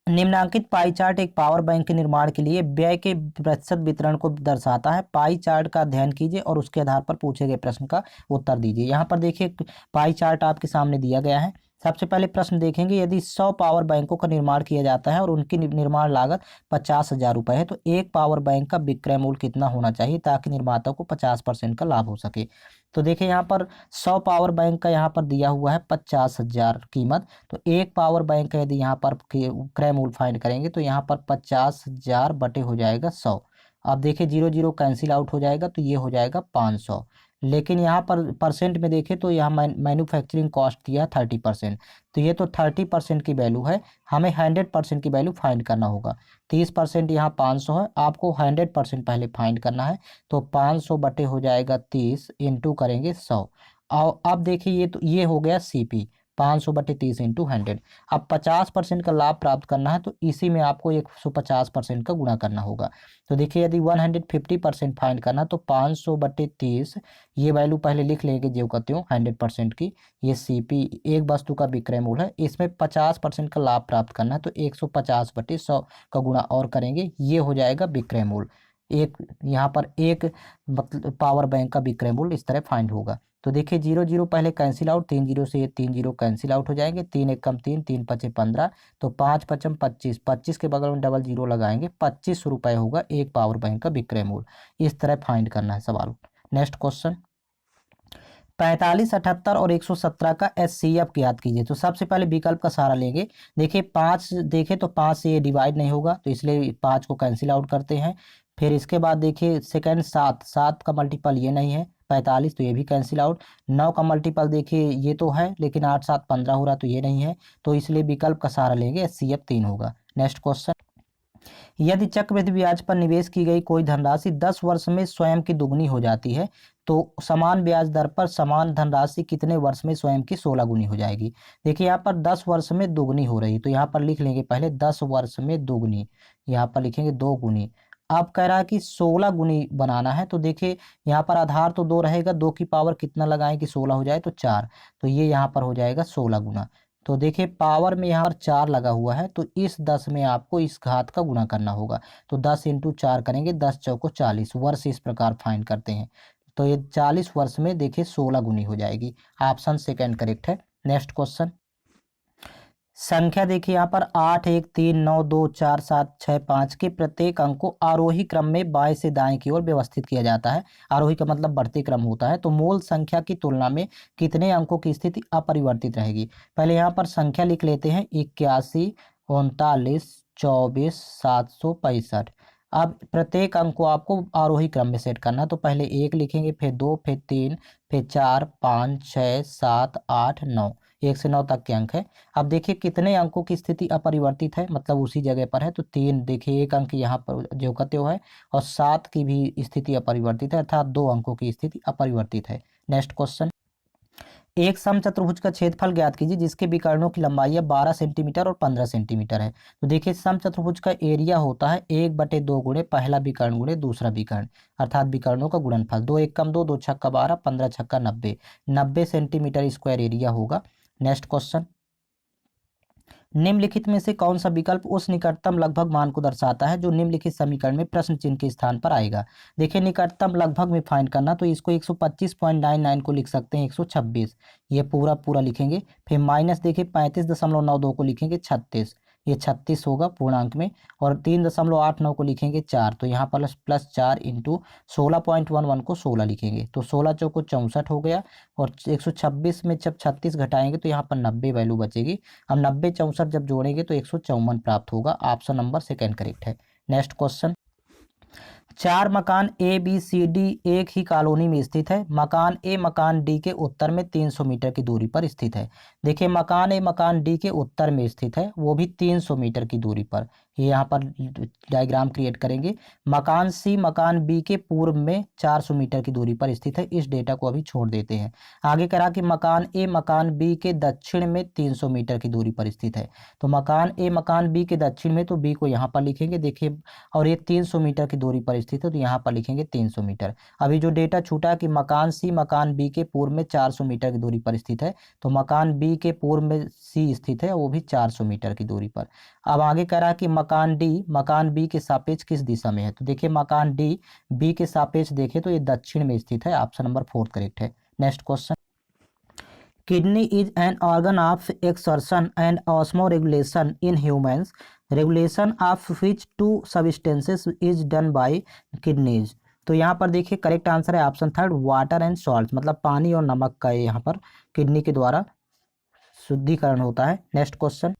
निम्नांकित पाई चार्ट एक पावर बैंक के निर्माण के लिए व्यय के प्रतिशत वितरण को दर्शाता है। पाई चार्ट का अध्ययन कीजिए और उसके आधार पर पूछे गए प्रश्न का उत्तर दीजिए। यहाँ पर देखिए पाई चार्ट आपके सामने दिया गया है। सबसे पहले प्रश्न देखेंगे, यदि 100 पावर बैंकों का निर्माण किया जाता है और उनकी निर्माण लागत 50,000 रुपये है तो एक पावर बैंक का विक्रय मूल्य कितना होना चाहिए ताकि निर्माता को 50% का लाभ हो सके? तो देखिए यहाँ पर 100 पावर बैंक का यहाँ पर दिया हुआ है 50,000 कीमत, तो एक पावर बैंक का यदि यहाँ पर क्रय मूल्य फाइंड करेंगे तो यहाँ पर 50,000 बटे हो जाएगा 100। अब देखिए 0 0 कैंसिल आउट हो जाएगा तो ये हो जाएगा 500। लेकिन यहाँ पर परसेंट में देखें तो यहाँ मैन्युफैक्चरिंग कॉस्ट दिया 30%, तो ये तो 30% की वैल्यू है, हमें 100% की वैल्यू फाइंड करना होगा। 30% यहाँ 500 है, आपको 100% पहले फाइंड करना है, तो 500 बटे हो जाएगा 30 इंटू करेंगे 100। और अब देखिए ये तो ये हो गया सीपी 500 बटे 30 इंटू 100। अब 50% का लाभ प्राप्त करना है तो इसी में आपको 150% का गुणा करना होगा। तो देखिए यदि 150% फाइंड करना तो 500 बटे 30, ये वैल्यू पहले लिख लेंगे जो कहते हो 100% की, ये सीपी एक वस्तु का विक्रय मूल्य है, इसमें 50% का लाभ प्राप्त करना है तो 150 बटे 100 का गुणा और करेंगे, ये हो जाएगा विक्रय मूल्य। एक यहाँ पर एक मतलब पावर बैंक का विक्रय मूल्य इस तरह फाइंड होगा। तो देखिए 0 0 पहले कैंसिल आउट, 3 0 से ये 3 0 कैंसिल आउट हो जाएंगे, 3 1 कम 3, 3 5 15, तो 5 5 25, 25 के बगल में डबल जीरो लगाएंगे, 25 रुपये होगा एक पावर बैंक का विक्रय मूल्य। इस तरह फाइंड करना है सवाल। नेक्स्ट क्वेश्चन, 45, 78 और 117 का एचसीएफ ज्ञात कीजिए। तो सबसे पहले विकल्प का सहारा लेंगे। देखिए 5 देखें तो 5 से ये डिवाइड नहीं होगा तो इसलिए 5 को कैंसिल आउट करते हैं। फिर इसके बाद देखिए सेकंड 7 का मल्टीपल ये नहीं है, 45 तो ये भी कैंसिल आउट। 9 का मल्टीपल देखिए ये तो है लेकिन 8 7 15 हो रहा तो ये नहीं है, तो इसलिए विकल्प का सहारा लेंगे, एचसीएफ 3 होगा। नेक्स्ट क्वेश्चन, यदि चक्रवृद्धि ब्याज पर निवेश की गई कोई धनराशि 10 वर्ष में स्वयं की दुगनी हो जाती है तो समान ब्याज दर पर समान धनराशि कितने वर्ष में स्वयं की 16 गुनी हो जाएगी? देखिए यहाँ पर 10 वर्ष में दुगनी हो रही, तो यहाँ पर लिख लेंगे पहले 10 वर्ष में दुगनी, यहाँ पर लिखेंगे 2 गुनी। अब कह रहा है कि 16 गुनी बनाना है, तो देखिए यहाँ पर आधार तो 2 रहेगा, 2 की पावर कितना लगाएं कि 16 हो जाए, तो 4, तो ये यहाँ पर हो जाएगा 16 गुना। तो देखिए पावर में यहाँ पर 4 लगा हुआ है, तो इस 10 में आपको इस घात का गुणा करना होगा, तो 10 इंटू 4 करेंगे, 10 चौको 40 वर्ष इस प्रकार फाइंड करते हैं। तो ये 40 वर्ष में देखिए 16 गुनी हो जाएगी। ऑप्शन सेकंड करेक्ट है। नेक्स्ट क्वेश्चन, संख्या देखिए यहाँ पर 8 1 3 9 2 4 7 6 5 के प्रत्येक अंक को आरोही क्रम में बाएं से दाएं की ओर व्यवस्थित किया जाता है। आरोही का मतलब बढ़ते क्रम होता है, तो मूल संख्या की तुलना में कितने अंकों की स्थिति अपरिवर्तित रहेगी? पहले यहाँ पर संख्या लिख लेते हैं, 81 39 24 765। अब प्रत्येक अंक को आपको आरोही क्रम में सेट करना, तो पहले 1 लिखेंगे, फिर 2, फिर 3, फिर 4 5 6 7 8 9, 1 से 9 तक के अंक है। अब देखिए कितने अंकों की स्थिति अपरिवर्तित है, मतलब उसी जगह पर है, तो 3 देखिए, एक अंक यहाँ पर जो का त्यों है, और 7 की भी स्थिति अपरिवर्तित है, अर्थात 2 अंकों की स्थिति अपरिवर्तित है। नेक्स्ट क्वेश्चन, एक समचतुर्भुज का क्षेत्रफल ज्ञात कीजिए जिसके विकर्णों की लंबाई 12 सेंटीमीटर और 15 सेंटीमीटर है। तो देखिए समचतुर्भुज का एरिया होता है 1/2 गुणे पहला विकर्ण गुणे दूसरा विकर्ण, अर्थात विकर्णों का गुणनफल। 2 एकम 2, 2 छक्का 12, 15 छक्का 90, 90 सेंटीमीटर स्क्वायर एरिया होगा। नेक्स्ट क्वेश्चन, निम्नलिखित में से कौन सा विकल्प उस निकटतम लगभग मान को दर्शाता है जो निम्नलिखित समीकरण में प्रश्न चिन्ह के स्थान पर आएगा। देखिए निकटतम लगभग में फाइंड करना, तो इसको 125.99 को लिख सकते हैं 126, ये पूरा पूरा लिखेंगे। फिर माइनस देखिए 35.92 को लिखेंगे 36, ये 36 होगा पूर्णांक में, और 3.89 को लिखेंगे 4, तो यहाँ पर प्लस 4 इंटू 16.11 को 16 लिखेंगे, तो 16 चौको 64 हो गया, और 126 में जब 36 घटाएंगे तो यहाँ पर 90 वैल्यू बचेगी। अब 90 64 जब जोड़ेंगे तो 154 प्राप्त होगा। ऑप्शन नंबर सेकेंड करेक्ट है। नेक्स्ट क्वेश्चन, 4 मकान ए बी सी डी एक ही कॉलोनी में स्थित है। मकान ए मकान डी के उत्तर में 300 मीटर की दूरी पर स्थित है। देखिए मकान ए मकान डी के उत्तर में स्थित है, वो भी 300 मीटर की दूरी पर। ये यहाँ पर डायग्राम क्रिएट करेंगे। मकान सी मकान बी के पूर्व में 400 मीटर की दूरी पर स्थित है। इस डेटा को अभी छोड़ देते हैं। आगे करा कि मकान ए मकान बी के दक्षिण में 300 मीटर की दूरी पर स्थित है। तो मकान ए मकान बी के दक्षिण में, तो बी को यहाँ पर लिखेंगे देखिए, और ये 300 मीटर की दूरी पर स्थित है, तो यहाँ पर लिखेंगे 300 मीटर। अभी जो डेटा छूटा कि मकान सी मकान बी के पूर्व में 400 मीटर की दूरी पर स्थित है, तो मकान बी के पूर्व में सी स्थित है, वो भी 400 मीटर की दूरी पर। अब आगे कह रहा है कि मकान डी मकान बी के सापेक्ष किस दिशा में है। तो देखिए मकान डी बी के सापेक्ष देखें तो ये दक्षिण में स्थित है। ऑप्शन नंबर 4 करेक्ट है। Next question, kidney is an organ of exertion and osmoregulation in humans, regulation of which to substances is done by kidneys. तो यहाँ पर देखिए करेक्ट आंसर है option third, water and salt, मतलब पानी और नमक का यहाँ पर किडनी के द्वारा शुद्धिकरण होता है। नेक्स्ट क्वेश्चन,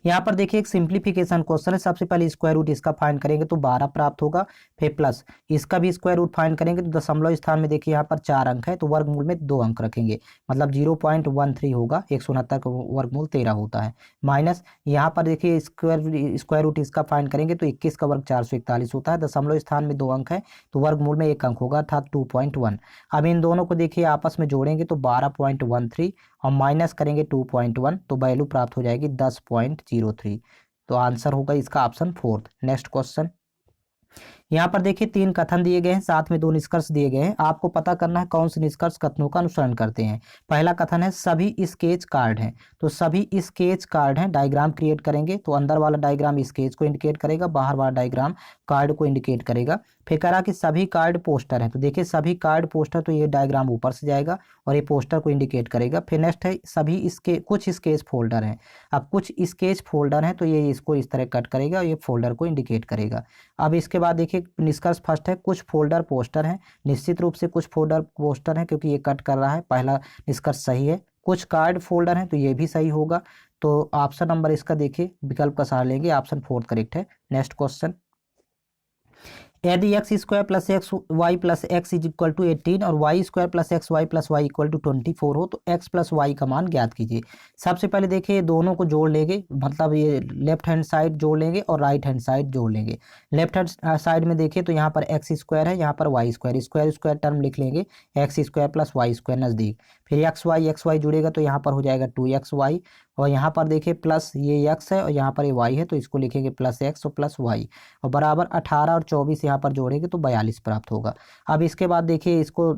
यहाँ पर देखिए एक सिंप्लीफिकेशन क्वेश्चन है। सबसे पहले स्क्वायर रूट इसका फाइंड करेंगे तो 12 प्राप्त होगा, फिर प्लस इसका भी स्क्वायर रूट फाइंड करेंगे तो दशमलव स्थान में देखिए यहाँ पर 4 अंक है, तो वर्गमूल में 2 अंक रखेंगे, मतलब 0.13 होगा। 169 का वर्गमूल 13 होता है। माइनस यहाँ पर देखिए स्क्वायर रूट इसका फाइंड करेंगे तो 21 का वर्ग 441 होता है। दशमलव स्थान में 2 अंक है, तो वर्गमूल में 1 अंक होगा, अर्थात 2.1। अब इन दोनों को देखिए आपस में जोड़ेंगे तो 12.13 और माइनस करेंगे 2.1, तो वैल्यू प्राप्त हो जाएगी 10.03। तो आंसर होगा इसका ऑप्शन 4। नेक्स्ट क्वेश्चन, यहाँ पर देखिए 3 कथन दिए गए हैं, साथ में 2 निष्कर्ष दिए गए हैं। आपको पता करना है कौन से निष्कर्ष कथनों का अनुसरण करते हैं। पहला कथन है सभी स्केच कार्ड हैं, तो सभी स्केच कार्ड हैं। डायग्राम क्रिएट करेंगे तो अंदर वाला डायग्राम स्केच को इंडिकेट करेगा, बाहर वाला डायग्राम कार्ड को इंडिकेट करेगा। फिर कह रहा कि सभी कार्ड पोस्टर हैं, तो देखिए सभी कार्ड पोस्टर, तो ये डायग्राम ऊपर से जाएगा और ये पोस्टर को इंडिकेट करेगा। फिर नेक्स्ट है सभी इसके कुछ स्केच फोल्डर हैं। अब कुछ स्केच फोल्डर हैं तो ये इसको इस तरह कट करेगा और ये फोल्डर को इंडिकेट करेगा। अब इसके बाद देखिए निष्कर्ष फर्स्ट है कुछ फोल्डर पोस्टर हैं। निश्चित रूप से कुछ फोल्डर पोस्टर हैं क्योंकि ये कट कर रहा है। पहला निष्कर्ष सही है। कुछ कार्ड फोल्डर हैं तो ये भी सही होगा। तो ऑप्शन नंबर इसका देखिए विकल्प का सहारा लेंगे, ऑप्शन 4 करेक्ट है। नेक्स्ट क्वेश्चन, यदि X square plus X Y plus X is equal to 18 और Y square plus X Y plus Y equal to 24 हो तो एक्स प्लस वाई का मान ज्ञात कीजिए। सबसे पहले देखिए दोनों को जोड़ लेंगे, मतलब ये लेफ्ट हैंड साइड जोड़ लेंगे और राइट हैंड साइड जोड़ लेंगे। लेफ्ट हैंड साइड में देखिए तो यहाँ पर एक्स स्क्वायर है, यहाँ पर Y square, square square term लिख लेंगे, X square plus Y square नज़दीक। फिर एक्स वाई जुड़ेगा तो यहाँ पर हो जाएगा 2xy, और यहाँ पर देखिए प्लस ये एक्स है और यहाँ पर ये वाई है, तो इसको लिखेंगे प्लस एक्स और प्लस वाई, और बराबर 18 और 24 यहाँ पर जोड़ेंगे तो 42 प्राप्त होगा। अब इसके बाद देखिए इसको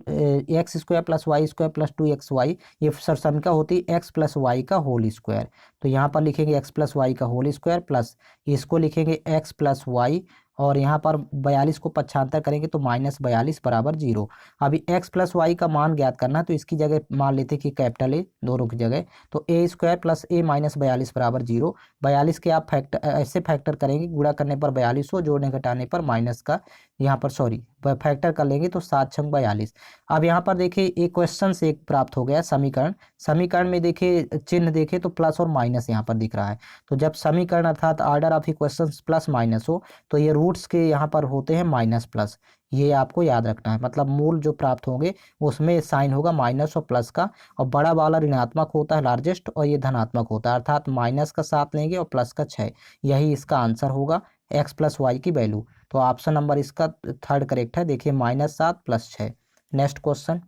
X square plus Y square plus 2xy, ये सरसमिका होती है एक्स प्लस वाई का होल स्क्वायर, तो यहाँ पर लिखेंगे एक्स प्लस वाई का होल स्क्वायर प्लस इसको लिखेंगे एक्स प्लस वाई, और यहाँ पर 42 को 75 करेंगे तो -42 बराबर 0। अभी x प्लस वाई का मान ज्ञात करना है तो इसकी जगह मान लेते कि कैपिटल ए दोनों की जगह, तो ए स्क्वायर प्लस ए माइनस 42 बराबर 0। 42 के आप फैक्टर ऐसे फैक्टर करेंगे, गुणा करने पर 42 हो, जोड़ने घटाने पर माइनस का यहाँ पर फैक्टर कर लेंगे तो 7 छंग 42। अब यहाँ पर देखिए एक क्वेश्चन से एक प्राप्त हो गया समीकरण में देखिए चिन्ह देखे तो प्लस और माइनस यहाँ पर दिख रहा है। तो जब समीकरण अर्थात order of equations plus minus हो तो ये रूट्स के यहाँ पर होते हैं माइनस प्लस, ये आपको याद रखना है। मतलब मूल जो प्राप्त होंगे उसमें साइन होगा माइनस और प्लस का, और बड़ा वाला ऋणात्मक होता है लार्जेस्ट, और ये धनात्मक होता है, अर्थात माइनस का 7 लेंगे और प्लस का 6। यही इसका आंसर होगा एक्स प्लस वाई की वैल्यू। तो ऑप्शन नंबर इसका थर्ड करेक्ट है। देखिए -7 + 6। नेक्स्ट क्वेश्चन,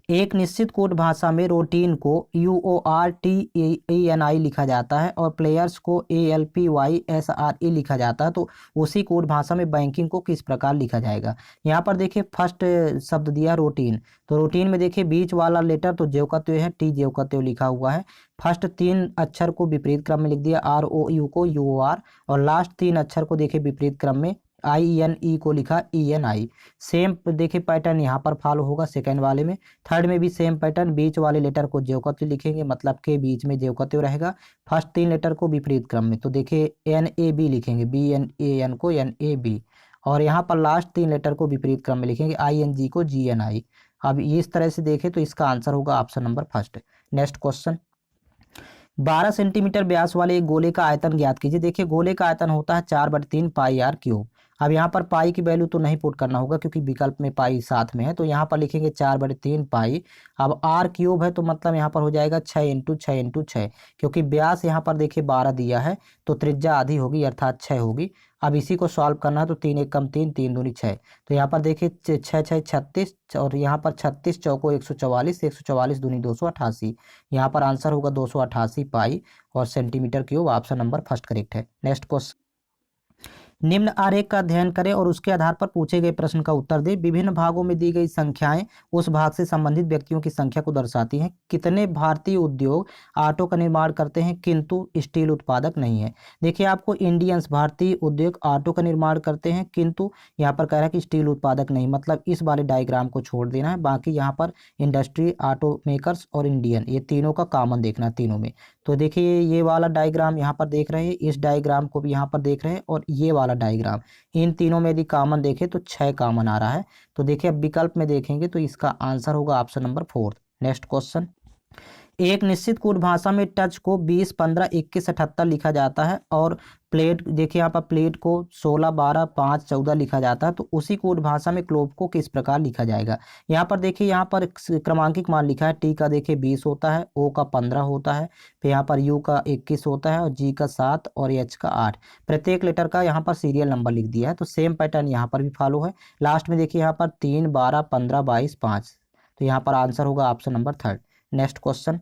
एक निश्चित कोड भाषा में रूटीन को UORTANI लिखा जाता है और प्लेयर्स को ALPYSRE लिखा जाता है, तो उसी कोड भाषा में बैंकिंग को किस प्रकार लिखा जाएगा। यहाँ पर देखिए फर्स्ट शब्द दिया रूटीन, तो रूटीन में देखिए बीच वाला लेटर तो ज्यों का त्यों है, टी ज्यों का त्यों लिखा हुआ है। फर्स्ट 3 अक्षर को विपरीत क्रम में लिख दिया, ROU को UOR, और लास्ट 3 अक्षर को देखिए विपरीत क्रम में, INE को लिखा ENI। सेम देखिए पैटर्न यहाँ पर फॉलो होगा सेकेंड वाले में। थर्ड में भी सेम पैटर्न, बीच वाले लेटर को ज्यों का त्यों लिखेंगे, मतलब के बीच में ज्यों का त्यों रहेगा। फर्स्ट 3 लेटर को विपरीत क्रम में, तो देखिए NAB लिखेंगे, BNAN को NAB, और यहाँ पर लास्ट 3 लेटर को विपरीत क्रम में लिखेंगे, ING को GNI। अब इस तरह से देखें तो इसका आंसर होगा option number first. Next question, 12 centimetre व्यास वाले एक गोले का आयतन ज्ञात कीजिए। देखिए गोले का आयतन होता है 4/3 पाई आर क्यूब। अब यहाँ पर पाई की वैल्यू तो नहीं पुट करना होगा क्योंकि विकल्प में पाई साथ में है, तो यहाँ पर लिखेंगे 4/3 पाई। अब आर क्यूब है तो मतलब यहाँ पर हो जाएगा 6 × 6 × 6, क्योंकि व्यास यहाँ पर देखिए 12 दिया है तो त्रिज्या आधी होगी अर्थात 6 होगी। अब इसी को सॉल्व करना है तो 3 × 1 = 3, 3 दूनी 6, तो यहाँ पर देखिए 6 6 36, और यहाँ पर 36 चौको 144, 144 दूनी 288। यहाँ पर आंसर होगा 288 पाई और centimetre cube. Option number first correct है। नेक्स्ट क्वेश्चन, निम्न आरेख का अध्ययन करें और उसके आधार पर पूछे गए प्रश्न का उत्तर दें। विभिन्न भागों में दी गई संख्याएं उस भाग से संबंधित व्यक्तियों की संख्या को दर्शाती हैं। कितने भारतीय उद्योग ऑटो का निर्माण करते हैं किंतु स्टील उत्पादक नहीं है। देखिए आपको इंडियंस भारतीय उद्योग ऑटो का निर्माण करते हैं किंतु यहाँ पर कह रहा है कि स्टील उत्पादक नहीं, मतलब इस वाले डायग्राम को छोड़ देना है। बाकी यहाँ पर इंडस्ट्री, ऑटो मेकर्स और इंडियन, ये तीनों का कॉमन देखना तीनों में। तो देखिए ये वाला डायग्राम यहाँ पर देख रहे हैं, इस डायग्राम को भी यहाँ पर देख रहे हैं, और ये वाला डायग्राम, इन तीनों में यदि कॉमन देखें तो 6 कॉमन आ रहा है। तो देखिए अब विकल्प में देखेंगे तो इसका आंसर होगा ऑप्शन नंबर 4। नेक्स्ट क्वेश्चन, एक निश्चित कोड भाषा में टच को 20, 15, 21, 78 लिखा जाता है और प्लेट, देखिए यहाँ पर प्लेट को 16, 12, 5, 14 लिखा जाता है, तो उसी कोड भाषा में क्लोब को किस प्रकार लिखा जाएगा। यहाँ पर देखिए यहाँ पर क्रमांकित मान लिखा है, टी का देखिए 20 होता है, ओ का 15 होता है, फिर यहाँ पर यू का 21 होता है, और जी का 7 और एच का 8। प्रत्येक लेटर का यहाँ पर सीरियल नंबर लिख दिया है, तो सेम पैटर्न यहाँ पर भी फॉलो है। लास्ट में देखिए यहाँ पर 3, 12, 15, 22, 5, तो यहाँ पर आंसर होगा option number third. Next question,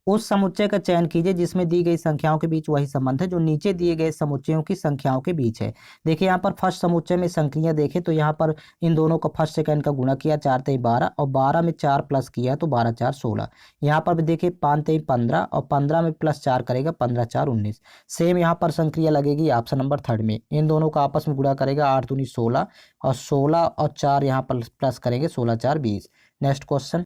उस समुच्चय का चयन कीजिए जिसमें दी गई संख्याओं के बीच वही संबंध है जो नीचे दिए गए समुच्चयों की संख्याओं के बीच है। देखिए यहाँ पर फर्स्ट समुच्चय में संक्रिया देखें तो यहाँ पर इन दोनों का फर्स्ट सेकंड का गुणा किया, 4 × 12, और 12 में 4 प्लस किया तो 12 × 4 = 16। यहाँ पर भी देखिए 5 × 3 = 15, और 15 में +4 करेगा, 15 × 4 = 19। सेम यहाँ पर संक्रिया लगेगी ऑप्शन नंबर थर्ड में, इन दोनों का आपस में गुणा करेगा, 8 दूनी 16, और 16 और 4 यहाँ पर प्लस करेंगे, 16 × 4 = 20। नेक्स्ट क्वेश्चन,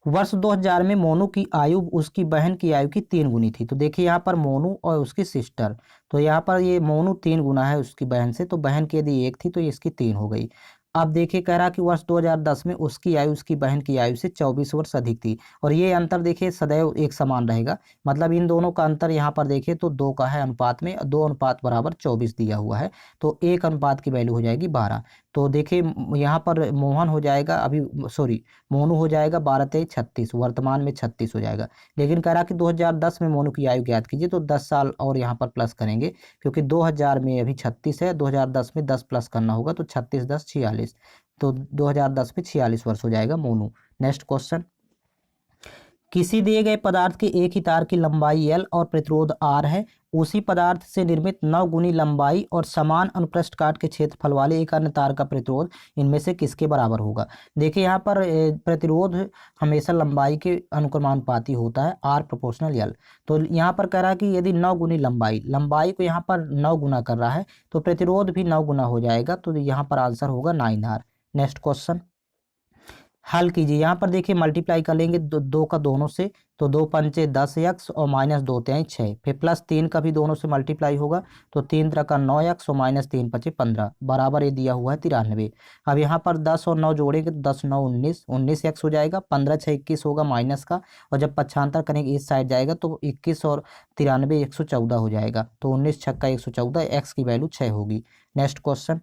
वर्ष 2000 में मोनू की आयु उसकी बहन की आयु की 3 गुनी थी। तो देखिए यहाँ पर मोनू और उसकी सिस्टर, तो यहाँ पर ये मोनू 3 गुना है उसकी बहन से, तो बहन की यदि 1 थी तो इसकी 3 हो गई। अब देखिए कह रहा कि वर्ष 2010 में उसकी आयु उसकी बहन की आयु से 24 वर्ष अधिक थी, और ये अंतर देखिए सदैव एक समान रहेगा। मतलब इन दोनों का अंतर यहाँ पर देखिए तो 2 का है अनुपात में, 2 अनुपात बराबर 24 दिया हुआ है, तो 1 अनुपात की वैल्यू हो जाएगी 12। तो देखिए यहाँ पर मोहन हो जाएगा, अभी सॉरी मोनू हो जाएगा 12 × 23 = 36, वर्तमान में 36 हो जाएगा। लेकिन कह रहा कि 2010 में मोनू की आयु ज्ञात कीजिए, तो 10 साल और यहाँ पर प्लस करेंगे क्योंकि 2000 में अभी 36 है, 2010 में 10 प्लस करना होगा, तो 36 × 10 = 46, तो 2010 में 46 वर्ष हो जाएगा मोनू। नेक्स्ट क्वेश्चन, किसी दिए गए पदार्थ के एक ही तार की लंबाई L और प्रतिरोध R है, उसी पदार्थ से निर्मित 9 गुनी लंबाई और समान अनुप्रस्थ काट के क्षेत्रफल वाले एक अन्य तार का प्रतिरोध इनमें से किसके बराबर होगा। देखिए यहाँ पर प्रतिरोध हमेशा लंबाई के अनुक्रमानुपाती होता है, R ∝ L। तो यहाँ पर कह रहा है कि यदि 9 गुनी लंबाई को यहाँ पर 9 गुना कर रहा है तो प्रतिरोध भी 9 गुना हो जाएगा, तो यहाँ पर आंसर होगा 9R। नेक्स्ट क्वेश्चन, हल कीजिए। यहाँ पर देखिए मल्टीप्लाई कर लेंगे दो का दोनों से, तो 2 × 5 = 10x और -2 × 6, फिर +3 का भी दोनों से मल्टीप्लाई होगा, तो 3 × 3 = 9x और -3 × 5 = 15, बराबर ये दिया हुआ है 93। अब यहाँ पर 10 और 9 जोड़ेंगे तो 10 × 9 = 19, 19x हो जाएगा, 15 × 6 = 21 होगा माइनस का, और जब पक्षांतर करेंगे इस साइड जाएगा तो 21 और 93 114 हो जाएगा, तो 19 × 6 = 114, x की वैल्यू 6 होगी। नेक्स्ट क्वेश्चन,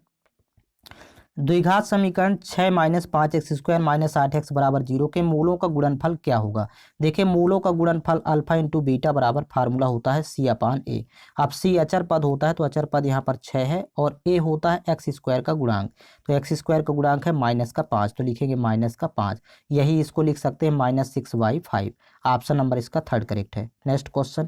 द्विघात समीकरण 6 माइनस 5x² माइनस 8x बराबर 0 के मूलों का गुणनफल क्या होगा। देखिए मूलों का गुणनफल अल्फा इंटू बीटा बराबर फार्मूला होता है c/a। अब c अचर पद होता है तो अचर पद यहाँ पर 6 है और a होता है x² का गुणांक, तो x² का गुणांक है -5, तो लिखेंगे -5। यही इसको लिख सकते हैं -6/5। ऑप्शन नंबर इसका थर्ड करेक्ट है। नेक्स्ट क्वेश्चन,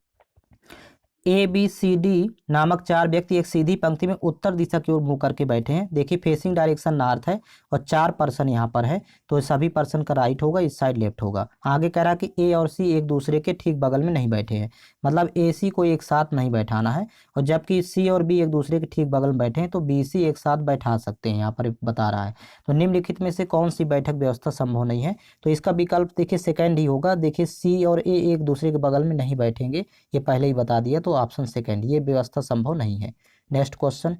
ABCD नामक 4 व्यक्ति एक सीधी पंक्ति में उत्तर दिशा की ओर मुंह करके बैठे हैं। देखिए फेसिंग डायरेक्शन नॉर्थ है और 4 पर्सन यहाँ पर है, तो सभी पर्सन का राइट होगा, इस साइड लेफ्ट होगा। आगे कह रहा कि A और C एक दूसरे के ठीक बगल में नहीं बैठे हैं, मतलब AC को एक साथ नहीं बैठाना है, और जबकि C और B एक दूसरे के ठीक बगल में बैठे हैं तो BC एक साथ बैठा सकते हैं, यहाँ पर बता रहा है। तो निम्नलिखित में से कौन सी बैठक व्यवस्था संभव नहीं है, तो इसका विकल्प देखिए सेकेंड ही होगा। देखिए C और A एक दूसरे के बगल में नहीं बैठेंगे, ये पहले ही बता दिया, तो ऑप्शन सेकेंड, ये व्यवस्था संभव नहीं है। नेक्स्ट क्वेश्चन,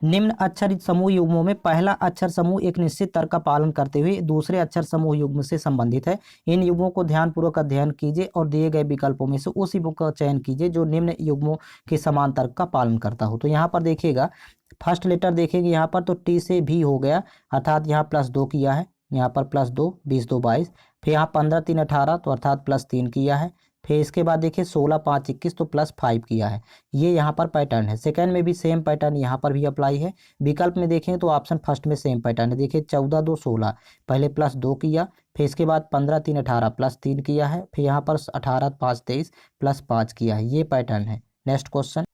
निम्न अक्षर समूह युग्मों में पहला अक्षर समूह एक निश्चित तर्क का पालन करते हुए दूसरे अक्षर समूह युग्म से संबंधित है। इन युग्मों को ध्यानपूर्वक अध्ययन कीजिए और दिए गए विकल्पों में से उस युग्म का चयन कीजिए जो निम्न युग्मों के समान तर्क का पालन करता हो। तो यहाँ पर देखिएगा फर्स्ट लेटर देखेंगे यहाँ पर, तो टी से भी हो गया, अर्थात यहाँ +2 किया है, यहाँ पर +2, 20 2 22, फिर यहाँ 15 3 18, तो अर्थात +3 किया है। फिर इसके बाद देखिए 16 5 21, तो +5 किया है। ये यहाँ पर पैटर्न है। सेकंड में भी सेम पैटर्न यहाँ पर भी अप्लाई है। विकल्प में देखें तो ऑप्शन फर्स्ट में सेम पैटर्न है। देखिए 14 2 16, पहले +2 किया, फिर इसके बाद 15 3 18 +3 किया है, फिर यहाँ पर 18 5 23 +5 किया है। ये पैटर्न है। नेक्स्ट क्वेश्चन,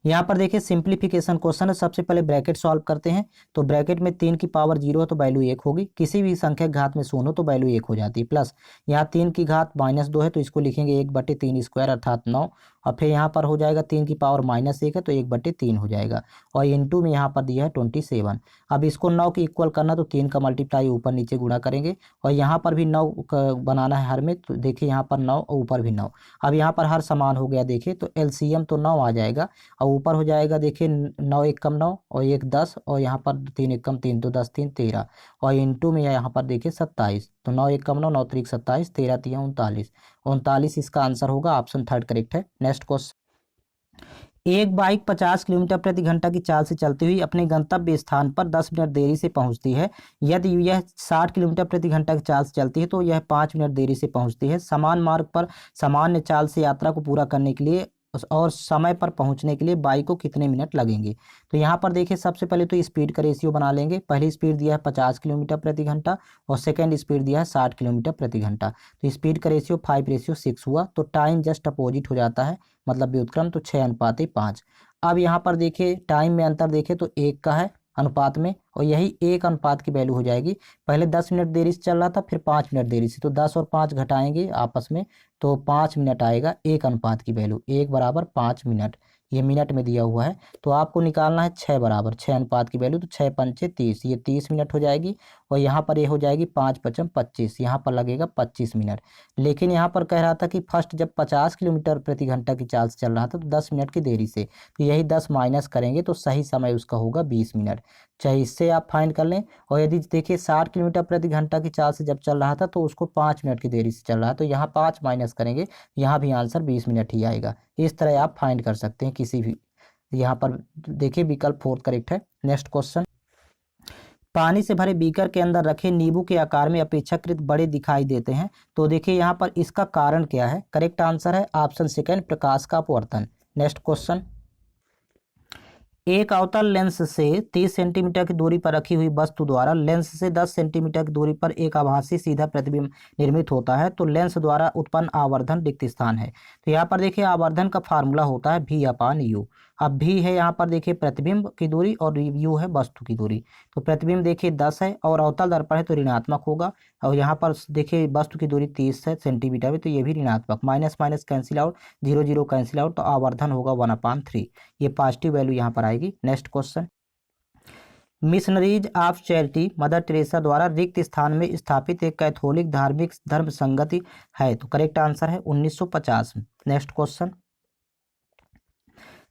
यहाँ पर देखिए सिंप्लीफिकेशन क्वेश्चन है। सबसे पहले ब्रैकेट सॉल्व करते हैं, तो ब्रैकेट में 3 की पावर 0 है तो वैल्यू 1 होगी, किसी भी संख्या घात में 0 हो तो वैल्यू 1 हो जाती है। प्लस यहाँ 3 की घात -2 है तो इसको लिखेंगे 1/3² अर्थात 9, और फिर यहाँ पर हो जाएगा 3 की पावर -1 है तो 1/3 हो जाएगा, और इनटू में यहाँ पर दिया है 27। अब इसको 9 की इक्वल करना तो 3 का मल्टीप्लाई ऊपर नीचे गुणा करेंगे, और यहाँ पर भी 9 बनाना है हर में, तो देखिए यहाँ पर 9 और ऊपर भी 9। अब यहाँ पर हर समान हो गया, देखिए तो एलसीएम तो 9 आ जाएगा, और ऊपर हो जाएगा देखिए 9 एकम 9 और 1 10, और यहाँ पर 3 एकम 3, तो 10 3 13, और इनटू में यहाँ पर देखिए 27, तो 9 एकम 9 9 3 27, 13 3 39, 39 इसका आंसर होगा। ऑप्शन थर्ड करेक्ट है। नेक्स्ट क्वेश्चन, एक बाइक 50 किलोमीटर प्रति घंटा की चाल से चलती हुई अपने गंतव्य स्थान पर 10 मिनट देरी से पहुंचती है। यदि यह 60 किलोमीटर प्रति घंटा की चाल से चलती है तो यह 5 मिनट देरी से पहुंचती है। समान मार्ग पर सामान्य चाल से यात्रा को पूरा करने के लिए और समय पर पहुंचने के लिए बाइक को कितने मिनट लगेंगे। तो यहाँ पर देखिए सबसे पहले तो स्पीड का रेशियो बना लेंगे। पहली स्पीड दिया है 50 किलोमीटर प्रति घंटा और सेकेंड स्पीड दिया है 60 किलोमीटर प्रति घंटा, तो स्पीड का रेशियो 5:6 हुआ, तो टाइम जस्ट अपोजिट हो जाता है, मतलब व्युत्क्रम, तो 6:5। अब यहाँ पर देखिए टाइम में अंतर देखें तो 1 का है अनुपात में, और यही 1 अनुपात की वैल्यू हो जाएगी। पहले 10 मिनट देरी से चल रहा था, फिर 5 मिनट देरी से, तो 10 और 5 घटाएंगे आपस में तो 5 मिनट आएगा। 1 अनुपात की वैल्यू 1 बराबर 5 मिनट, ये मिनट में दिया हुआ है। तो आपको निकालना है 6 बराबर 6 अनुपात की वैल्यू, तो 6 पंचे 30, ये 30 मिनट हो जाएगी, और यहाँ पर ये हो जाएगी 5 पचम 25, यहाँ पर लगेगा 25 मिनट। लेकिन यहाँ पर कह रहा था कि फर्स्ट जब 50 किलोमीटर प्रति घंटा की चाल से चल रहा था तो 10 मिनट की देरी से, तो यही 10 माइनस करेंगे तो सही समय उसका होगा 20 मिनट। चाहे इससे आप फाइंड कर लें, और यदि देखिए 60 किलोमीटर प्रति घंटा की चाल से जब चल रहा था तो उसको 5 मिनट की देरी से चल रहा है, तो यहाँ 5 माइनस करेंगे, यहाँ भी आंसर 20 मिनट ही आएगा। इस तरह आप फाइंड कर सकते हैं किसी भी। यहाँ पर देखिए विकल्प फोर्थ करेक्ट है। नेक्स्ट क्वेश्चन, पानी से भरे बीकर के अंदर रखे नींबू के आकार में अपेक्षाकृत बड़े दिखाई देते हैं, तो देखिए यहाँ पर इसका कारण क्या है। करेक्ट आंसर है ऑप्शन सेकेंड, प्रकाश का अपवर्तन। नेक्स्ट क्वेश्चन, एक अवतल लेंस से 30 सेंटीमीटर की दूरी पर रखी हुई वस्तु द्वारा लेंस से 10 सेंटीमीटर की दूरी पर एक आभासी सीधा प्रतिबिंब निर्मित होता है, तो लेंस द्वारा उत्पन्न आवर्धन रिक्त स्थान है। तो यहाँ पर देखिए आवर्धन का फार्मूला होता है V/U। अब भी है यहाँ पर देखिए प्रतिबिंब की दूरी और यू है वस्तु की दूरी। तो प्रतिबिंब देखिए 10 है और अवतल दर्पण है तो ऋणात्मक होगा, और यहाँ पर देखिए वस्तु की दूरी 30 है सेंटीमीटर में, तो ये भी ऋणात्मक, minus minus cancel out, 0 0 cancel out, तो आवर्धन होगा 1/3, ये पॉजिटिव वैल्यू यहाँ पर आएगी। Next question, missionaries of charity mother Teresa द्वारा रिक्त स्थान में स्थापित एक कैथोलिक धार्मिक धर्म संगति है, तो करेक्ट आंसर है 1950। नेक्स्ट क्वेश्चन,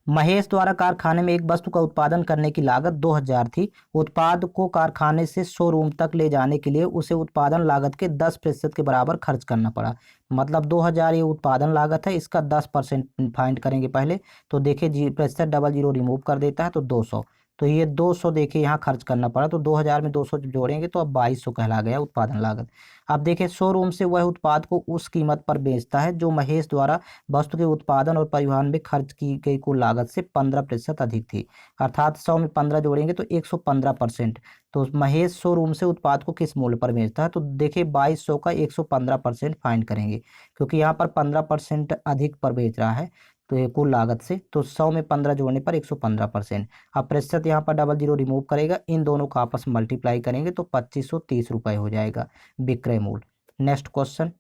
महेश द्वारा कारखाने में एक वस्तु का उत्पादन करने की लागत 2000 थी। उत्पाद को कारखाने से शोरूम तक ले जाने के लिए उसे उत्पादन लागत के 10% के बराबर खर्च करना पड़ा। मतलब 2000 ये उत्पादन लागत है, इसका 10% फाइंड करेंगे पहले, तो देखिए 0% डबल 0 रिमूव कर देता है तो 200, तो ये 200 देखिए यहाँ खर्च करना पड़ा, तो 2000 में 200 जब जोड़ेंगे तो अब 2200 कहला गया उत्पादन लागत। अब देखिए शोरूम से वह उत्पाद को उस कीमत पर बेचता है जो महेश द्वारा वस्तु के उत्पादन और परिवहन में खर्च की गई कुल लागत से 15% अधिक थी। अर्थात 100 में 15 जोड़ेंगे तो 115%। तो महेश शोरूम से उत्पाद को किस मूल्य पर बेचता है, तो देखिए 2200 का 115% फाइंड करेंगे, क्योंकि यहाँ पर 15% अधिक पर बेच रहा है तो ये कुल लागत से, तो 100 में 15 जोड़ने पर 115%। अब प्रतिशत यहाँ पर डबल जीरो रिमूव करेगा, इन दोनों को आपस में मल्टीप्लाई करेंगे तो 2530 रुपये हो जाएगा विक्रय मूल्य। नेक्स्ट क्वेश्चन,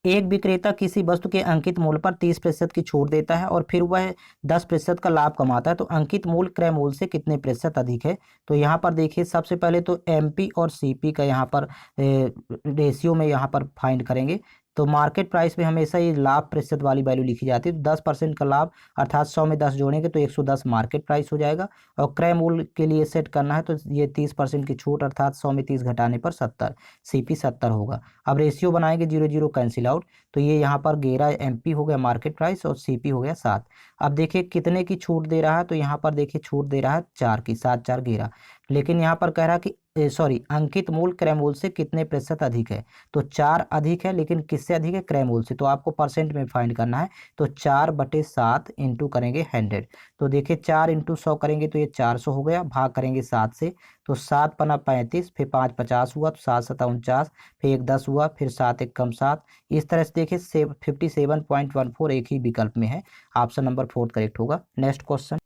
एक विक्रेता किसी वस्तु के अंकित मूल्य पर 30% की छूट देता है और फिर वह 10% का लाभ कमाता है, तो अंकित मूल्य क्रय मूल्य से कितने प्रतिशत अधिक है। तो यहाँ पर देखिए सबसे पहले तो एमपी और सीपी का यहाँ पर रेशियो में यहाँ पर फाइंड करेंगे। तो मार्केट प्राइस में हमेशा ये लाभ प्रतिशत वाली वैल्यू लिखी जाती है, तो 10% का लाभ अर्थात 100 में 10 जोड़ेंगे तो 110 मार्केट प्राइस हो जाएगा। और क्रय मूल्य के लिए सेट करना है तो ये 30% की छूट अर्थात 100 में 30 घटाने पर 70, सीपी 70 होगा। अब रेशियो बनाएंगे, 0 0 कैंसिल आउट, तो ये यहाँ पर 11 एमपी हो गया मार्केट प्राइस और सीपी हो गया 7। अब देखिए कितने की छूट दे रहा है, तो यहाँ पर देखिए छूट दे रहा है 4 की, 7 4 11। लेकिन यहाँ पर कह रहा है कि सॉरी अंकित मूल्य क्रय मूल्य से कितने प्रतिशत अधिक है, तो 4 अधिक है, लेकिन किससे अधिक है, क्रय मूल्य से। तो आपको परसेंट में फाइंड करना है, तो 4/7 इंटू करेंगे 100। तो देखिए 4 इंटू 100 करेंगे तो ये 400 हो गया, भाग करेंगे 7 से, तो 7 पना 35, फिर 5 50 हुआ, तो 7 7 49, फिर 1 10 हुआ, फिर 7 1 कम 7। इस तरह से देखिए 57.14 एक ही विकल्प में है, ऑप्शन नंबर 4 करेक्ट होगा। नेक्स्ट क्वेश्चन,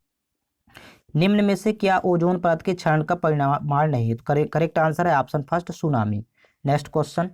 निम्न में से क्या ओजोन परत के क्षरण का परिमाण नहीं है, तो करेक्ट आंसर है option first tsunami. Next question,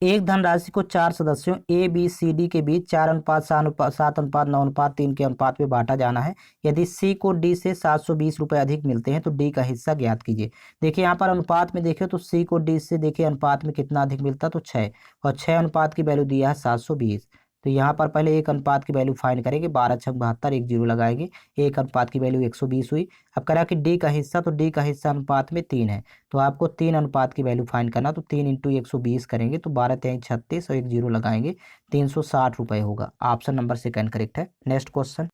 एक धनराशि को 4 सदस्यों ए बी सी डी के बीच 4:7:9:3 के अनुपात में बांटा जाना है। यदि सी को डी से 720 रुपये अधिक मिलते हैं तो डी का हिस्सा ज्ञात कीजिए। देखिए यहाँ पर अनुपात में देखिए तो सी को डी से देखिए अनुपात में कितना अधिक मिलता है, तो 6, और 6 अनुपात की वैल्यू दिया है 720। तो यहाँ पर पहले एक अनुपात की वैल्यू फाइंड करेंगे, 12 छक 72, एक जीरो लगाएंगे, एक अनुपात की वैल्यू 120 हुई। अब कह रहा कि डी का हिस्सा, तो डी का हिस्सा अनुपात में 3 है, तो आपको 3 अनुपात की वैल्यू फाइंड करना, तो 3 इंटू 120 करेंगे तो 12 3 36 और एक जीरो लगाएंगे, 360 रुपये होगा। ऑप्शन नंबर सेकंड करेक्ट है। नेक्स्ट क्वेश्चन,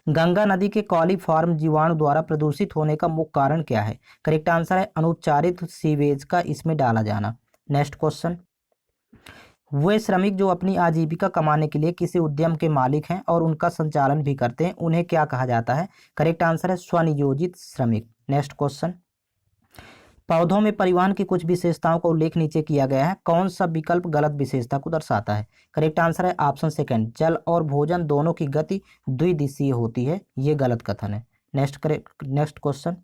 गंगा नदी के कॉलीफॉर्म जीवाणु द्वारा प्रदूषित होने का मुख्य कारण क्या है। करेक्ट आंसर है अनुच्चारित सीवेज का इसमें डाला जाना। नेक्स्ट क्वेश्चन, वे श्रमिक जो अपनी आजीविका कमाने के लिए किसी उद्यम के मालिक हैं और उनका संचालन भी करते हैं, उन्हें क्या कहा जाता है। करेक्ट आंसर है स्वनियोजित श्रमिक। नेक्स्ट क्वेश्चन, पौधों में परिवहन की कुछ विशेषताओं का उल्लेख नीचे किया गया है, कौन सा विकल्प गलत विशेषता को दर्शाता है। करेक्ट आंसर है ऑप्शन सेकंड, जल और भोजन दोनों की गति द्विदिशीय होती है, ये गलत कथन है। नेक्स्ट क्वेश्चन,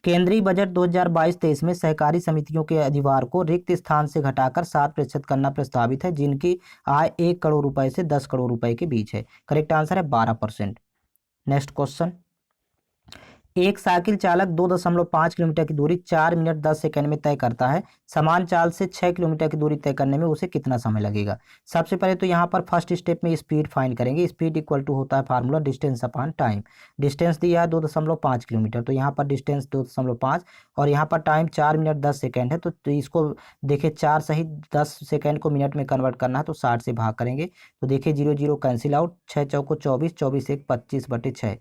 केंद्रीय बजट 2022-23 में सहकारी समितियों के अधिभार को रिक्त स्थान से घटाकर 7% करना प्रस्तावित है, जिनकी आय 1 करोड़ रुपए से 10 करोड़ रुपए के बीच है। करेक्ट आंसर है 12%। नेक्स्ट क्वेश्चन, एक साइकिल चालक 2.5 किलोमीटर की दूरी 4 मिनट 10 सेकंड में तय करता है, समान चाल से 6 किलोमीटर की दूरी तय करने में उसे कितना समय लगेगा। सबसे पहले तो यहाँ पर फर्स्ट स्टेप में स्पीड फाइंड करेंगे, स्पीड इक्वल टू होता है formula distance upon time. Distance दिया है 2.5 किलोमीटर, तो यहाँ पर डिस्टेंस 2.5 और यहाँ पर टाइम 4 मिनट 10 सेकेंड है, तो इसको देखिए 4 सहित 10 सेकेंड को मिनट में कन्वर्ट करना है, तो 60 से भाग करेंगे, तो देखिए 0 0 कैंसिल आउट, 6 चौको 24, 24 1 25/6।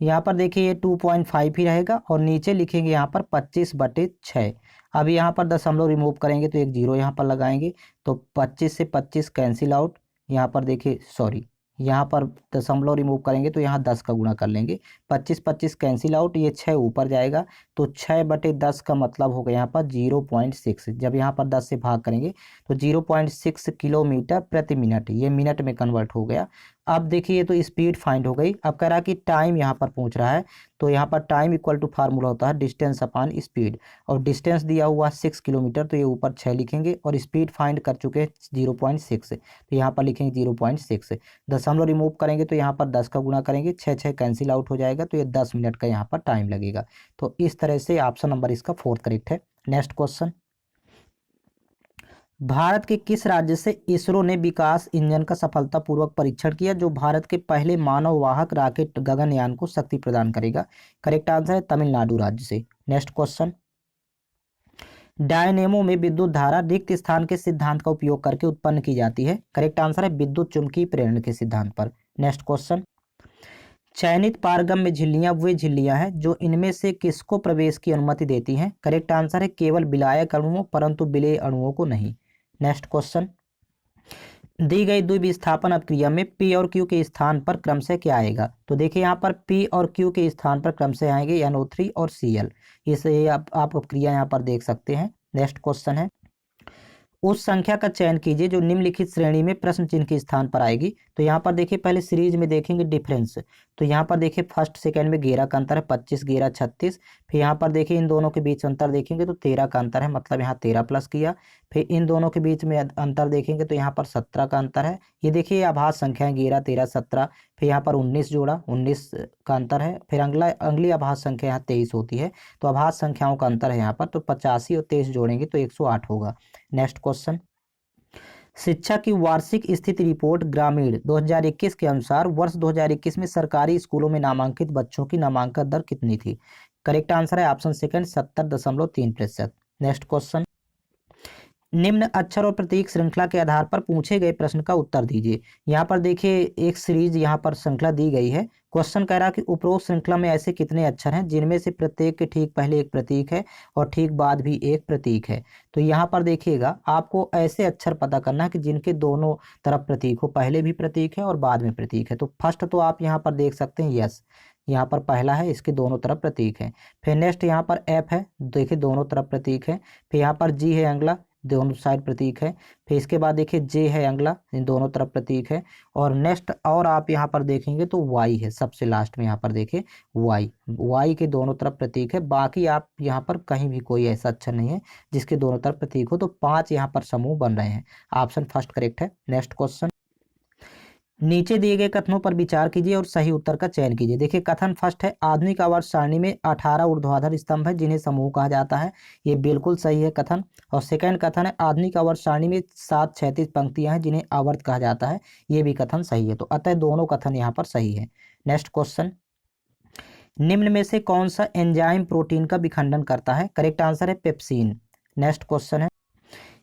यहाँ पर देखिए ये 2.5 ही रहेगा और नीचे लिखेंगे यहाँ पर 25/6। अब यहाँ पर दशमलव रिमूव करेंगे तो एक जीरो यहाँ पर लगाएंगे, तो 25 से 25 कैंसिल आउट। यहाँ पर देखिए सॉरी यहाँ पर दशमलव रिमूव करेंगे तो यहाँ 10 का गुणा कर लेंगे, 25 25 कैंसिल आउट, ये 6 ऊपर जाएगा, तो 6/10 का मतलब होगा यहाँ पर 0.6। जब यहाँ पर 10 से भाग करेंगे तो 0.6 किलोमीटर प्रति मिनट, ये मिनट में कन्वर्ट हो गया। अब देखिए तो स्पीड फाइंड हो गई। अब कह रहा है कि टाइम यहाँ पर पूछ रहा है, तो यहाँ पर टाइम इक्वल टू फार्मूला होता है डिस्टेंस अपॉन स्पीड, और डिस्टेंस दिया हुआ 6 किलोमीटर, तो ये ऊपर 6 लिखेंगे और स्पीड फाइंड कर चुके हैं 0.6, तो यहाँ पर लिखेंगे 0.6। दशमलव रिमूव करेंगे तो यहाँ पर 10 का गुणा करेंगे, 6 6 कैंसिल आउट हो जाएगा, तो ये 10 मिनट का यहाँ पर टाइम लगेगा। तो इस तरह से ऑप्शन नंबर इसका 4 करेक्ट है। नेक्स्ट क्वेश्चन, भारत के किस राज्य से इसरो ने विकास इंजन का सफलतापूर्वक परीक्षण किया, जो भारत के पहले मानव वाहक रॉकेट गगनयान को शक्ति प्रदान करेगा। करेक्ट आंसर है तमिलनाडु राज्य से। नेक्स्ट क्वेश्चन, डायनेमो में विद्युत धारा रिक्त स्थान के सिद्धांत का उपयोग करके उत्पन्न की जाती है। करेक्ट आंसर है विद्युत चुम्बकीय प्रेरण के सिद्धांत पर। नेक्स्ट क्वेश्चन, चयनित पारगम्य झिल्लियां वे झिल्लियां हैं जो इनमें से किसको प्रवेश की अनुमति देती हैं। करेक्ट आंसर है केवल विलायक अणुओं, परंतु विलेय अणुओं को नहीं। नेक्स्ट क्वेश्चन, दी गई द्विविस्थापन अपक्रिया में P और Q के स्थान पर क्रमशः क्या आएगा। तो देखिए यहाँ पर P और Q के स्थान पर क्रमशः आएंगे NO3 और Cl। इसे आप अपक्रिया यहाँ पर देख सकते हैं। नेक्स्ट क्वेश्चन है, उस संख्या का चयन कीजिए जो निम्नलिखित श्रेणी में प्रश्न चिन्ह के स्थान पर आएगी। तो यहाँ पर देखिए पहले सीरीज में देखेंगे डिफरेंस। तो यहाँ पर देखिए फर्स्ट सेकंड में 11 का अंतर है, 25 11 36। फिर यहाँ पर देखिए इन दोनों के बीच अंतर देखेंगे तो 13 का अंतर है, मतलब यहाँ 13 प्लस किया। फिर इन दोनों के बीच में अंतर देखेंगे तो यहाँ पर 17 का अंतर है। ये देखिए आभास संख्या है 11 13 17। फिर यहाँ पर 19 जोड़ा, 19 का अंतर है। फिर अगली आभास संख्या यहाँ 23 होती है। तो आभास संख्याओं का अंतर है यहाँ पर, तो 85 और 23 जोड़ेंगे तो 108 होगा। नेक्स्ट क्वेश्चन, शिक्षा की वार्षिक स्थिति रिपोर्ट ग्रामीण 2021 के अनुसार वर्ष 2021 में सरकारी स्कूलों में नामांकित बच्चों की नामांकन दर कितनी थी। करेक्ट आंसर है ऑप्शन सेकंड 70.3%। नेक्स्ट क्वेश्चन, निम्न अक्षर और प्रतीक श्रृंखला के आधार पर पूछे गए प्रश्न का उत्तर दीजिए। यहाँ पर देखिए एक सीरीज यहाँ पर श्रृंखला दी गई है। क्वेश्चन कह रहा है कि उपरोक्त श्रृंखला में ऐसे कितने अक्षर हैं जिनमें से प्रत्येक के ठीक पहले एक प्रतीक है और ठीक बाद भी एक प्रतीक है। तो यहाँ पर देखिएगा आपको ऐसे अक्षर पता करना है कि जिनके दोनों तरफ प्रतीक हो, पहले भी प्रतीक है और बाद में प्रतीक है। तो फर्स्ट तो आप यहाँ पर देख सकते हैं यस, यहाँ पर पहला है, इसके दोनों तरफ प्रतीक है। फिर नेक्स्ट यहाँ पर एफ है, देखिए दोनों तरफ प्रतीक है। फिर यहाँ पर जी है अगला, दोनों साइड प्रतीक है। फिर इसके बाद देखिए जे है अगला, इन दोनों तरफ प्रतीक है। और नेक्स्ट और आप यहाँ पर देखेंगे तो वाई है सबसे लास्ट में, यहाँ पर देखिए वाई के दोनों तरफ प्रतीक है। बाकी आप यहाँ पर कहीं भी कोई ऐसा अक्षर नहीं है जिसके दोनों तरफ प्रतीक हो। तो 5 यहाँ पर समूह बन रहे हैं। ऑप्शन फर्स्ट करेक्ट है। नेक्स्ट क्वेश्चन, नीचे दिए गए कथनों पर विचार कीजिए और सही उत्तर का चयन कीजिए। देखिए कथन फर्स्ट है, आधुनिक आवर्त सारणी में 18 ऊर्ध्वाधर स्तंभ है जिन्हें समूह कहा जाता है। ये बिल्कुल सही है कथन। और सेकंड कथन है, आधुनिक आवर्त सारणी में 7 क्षैतिज पंक्तियां हैं जिन्हें आवर्त कहा जाता है। ये भी कथन सही है। तो अतः दोनों कथन यहाँ पर सही है। नेक्स्ट क्वेश्चन, निम्न में से कौन सा एंजाइम प्रोटीन का विखंडन करता है। करेक्ट आंसर है पेप्सिन। नेक्स्ट क्वेश्चन है,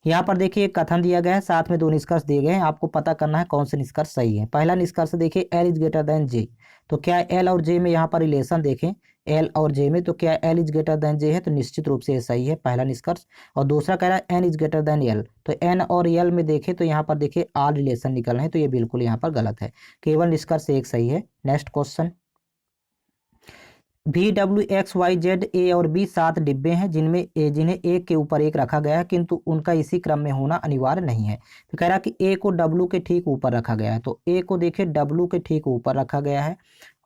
यहाँ पर देखिए एक कथन दिया गया है, साथ में 2 निष्कर्ष दिए गए हैं। आपको पता करना है कौन से निष्कर्ष सही है। पहला निष्कर्ष देखिए एल इज ग्रेटर देन जे। तो क्या एल और जे में यहाँ पर रिलेशन देखें, एल और जे में, तो क्या एल इज ग्रेटर देन जे है, तो निश्चित रूप से ये सही है, पहला निष्कर्ष। और दूसरा कह रहा है N is greater than L. तो एन और एल में देखें तो यहाँ पर देखिए आर रिलेशन निकल रहे हैं, तो ये बिल्कुल यहाँ पर गलत है। केवल निष्कर्ष एक सही है। नेक्स्ट क्वेश्चन, VWXYZ ए और बी 7 डिब्बे हैं जिन्हें एक के ऊपर एक रखा गया है, किंतु उनका इसी क्रम में होना अनिवार्य नहीं है। तो कह रहा है कि ए को W के ठीक ऊपर रखा गया है। तो ए को देखिए W के ठीक ऊपर रखा गया है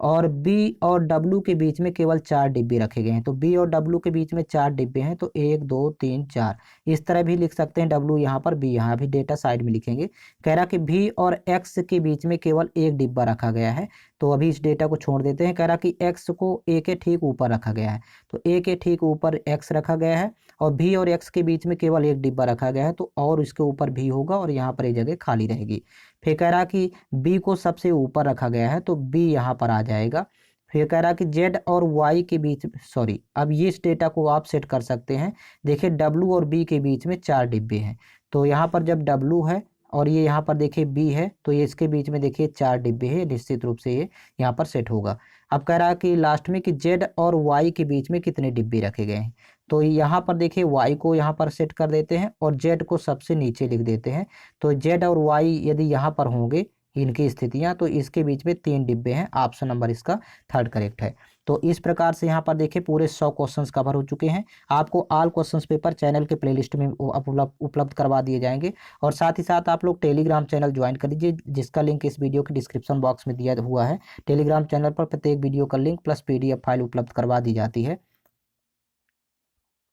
और बी और W के बीच में केवल 4 डिब्बे रखे गए हैं। तो बी और W के बीच में 4 डिब्बे हैं, तो 1 2 3 4 इस तरह भी लिख सकते हैं। W यहाँ पर, बी यहाँ भी, डेटा साइड में लिखेंगे। कह रहा कि भी और एक्स के बीच में केवल एक डिब्बा रखा गया है। तो अभी इस डेटा को छोड़ देते हैं। कह रहा कि एक्स को ए के ठीक ऊपर रखा गया है, तो ए के ठीक ऊपर एक्स रखा गया है और भी और एक्स के बीच में केवल एक डिब्बा रखा गया है, तो और इसके ऊपर भी होगा और यहाँ पर ये जगह खाली रहेगी। फिर कह रहा कि बी को सबसे ऊपर रखा गया है, तो बी यहाँ पर आ जाएगा। फिर कह रहा कि जेड और वाई के बीच, सॉरी, अब ये इस डेटा को आप सेट कर सकते हैं। देखिए डब्लू और बी के बीच में 4 डिब्बे हैं, तो यहाँ पर जब डब्लू है और ये यहाँ पर देखिए बी है, तो ये इसके बीच में देखिए 4 डिब्बे हैं, निश्चित रूप से ये यहाँ पर सेट होगा। अब कह रहा है कि लास्ट में कि जेड और वाई के बीच में कितने डिब्बे रखे गए हैं। तो यहाँ पर देखिए वाई को यहाँ पर सेट कर देते हैं और जेड को सबसे नीचे लिख देते हैं। तो जेड और वाई यदि यहाँ पर होंगे इनकी स्थितियां, तो इसके बीच में 3 डिब्बे हैं। ऑप्शन नंबर इसका थर्ड करेक्ट है। तो इस प्रकार से यहाँ पर देखिए पूरे 100 क्वेश्चंस कवर हो चुके हैं। आपको ऑल क्वेश्चंस पेपर चैनल के प्लेलिस्ट में उपलब्ध करवा दिए जाएंगे। और साथ ही साथ आप लोग टेलीग्राम चैनल ज्वाइन कर लीजिए, जिसका लिंक इस वीडियो के डिस्क्रिप्शन बॉक्स में दिया हुआ है। टेलीग्राम चैनल पर प्रत्येक वीडियो का लिंक प्लस PDF फाइल उपलब्ध करवा दी जाती है।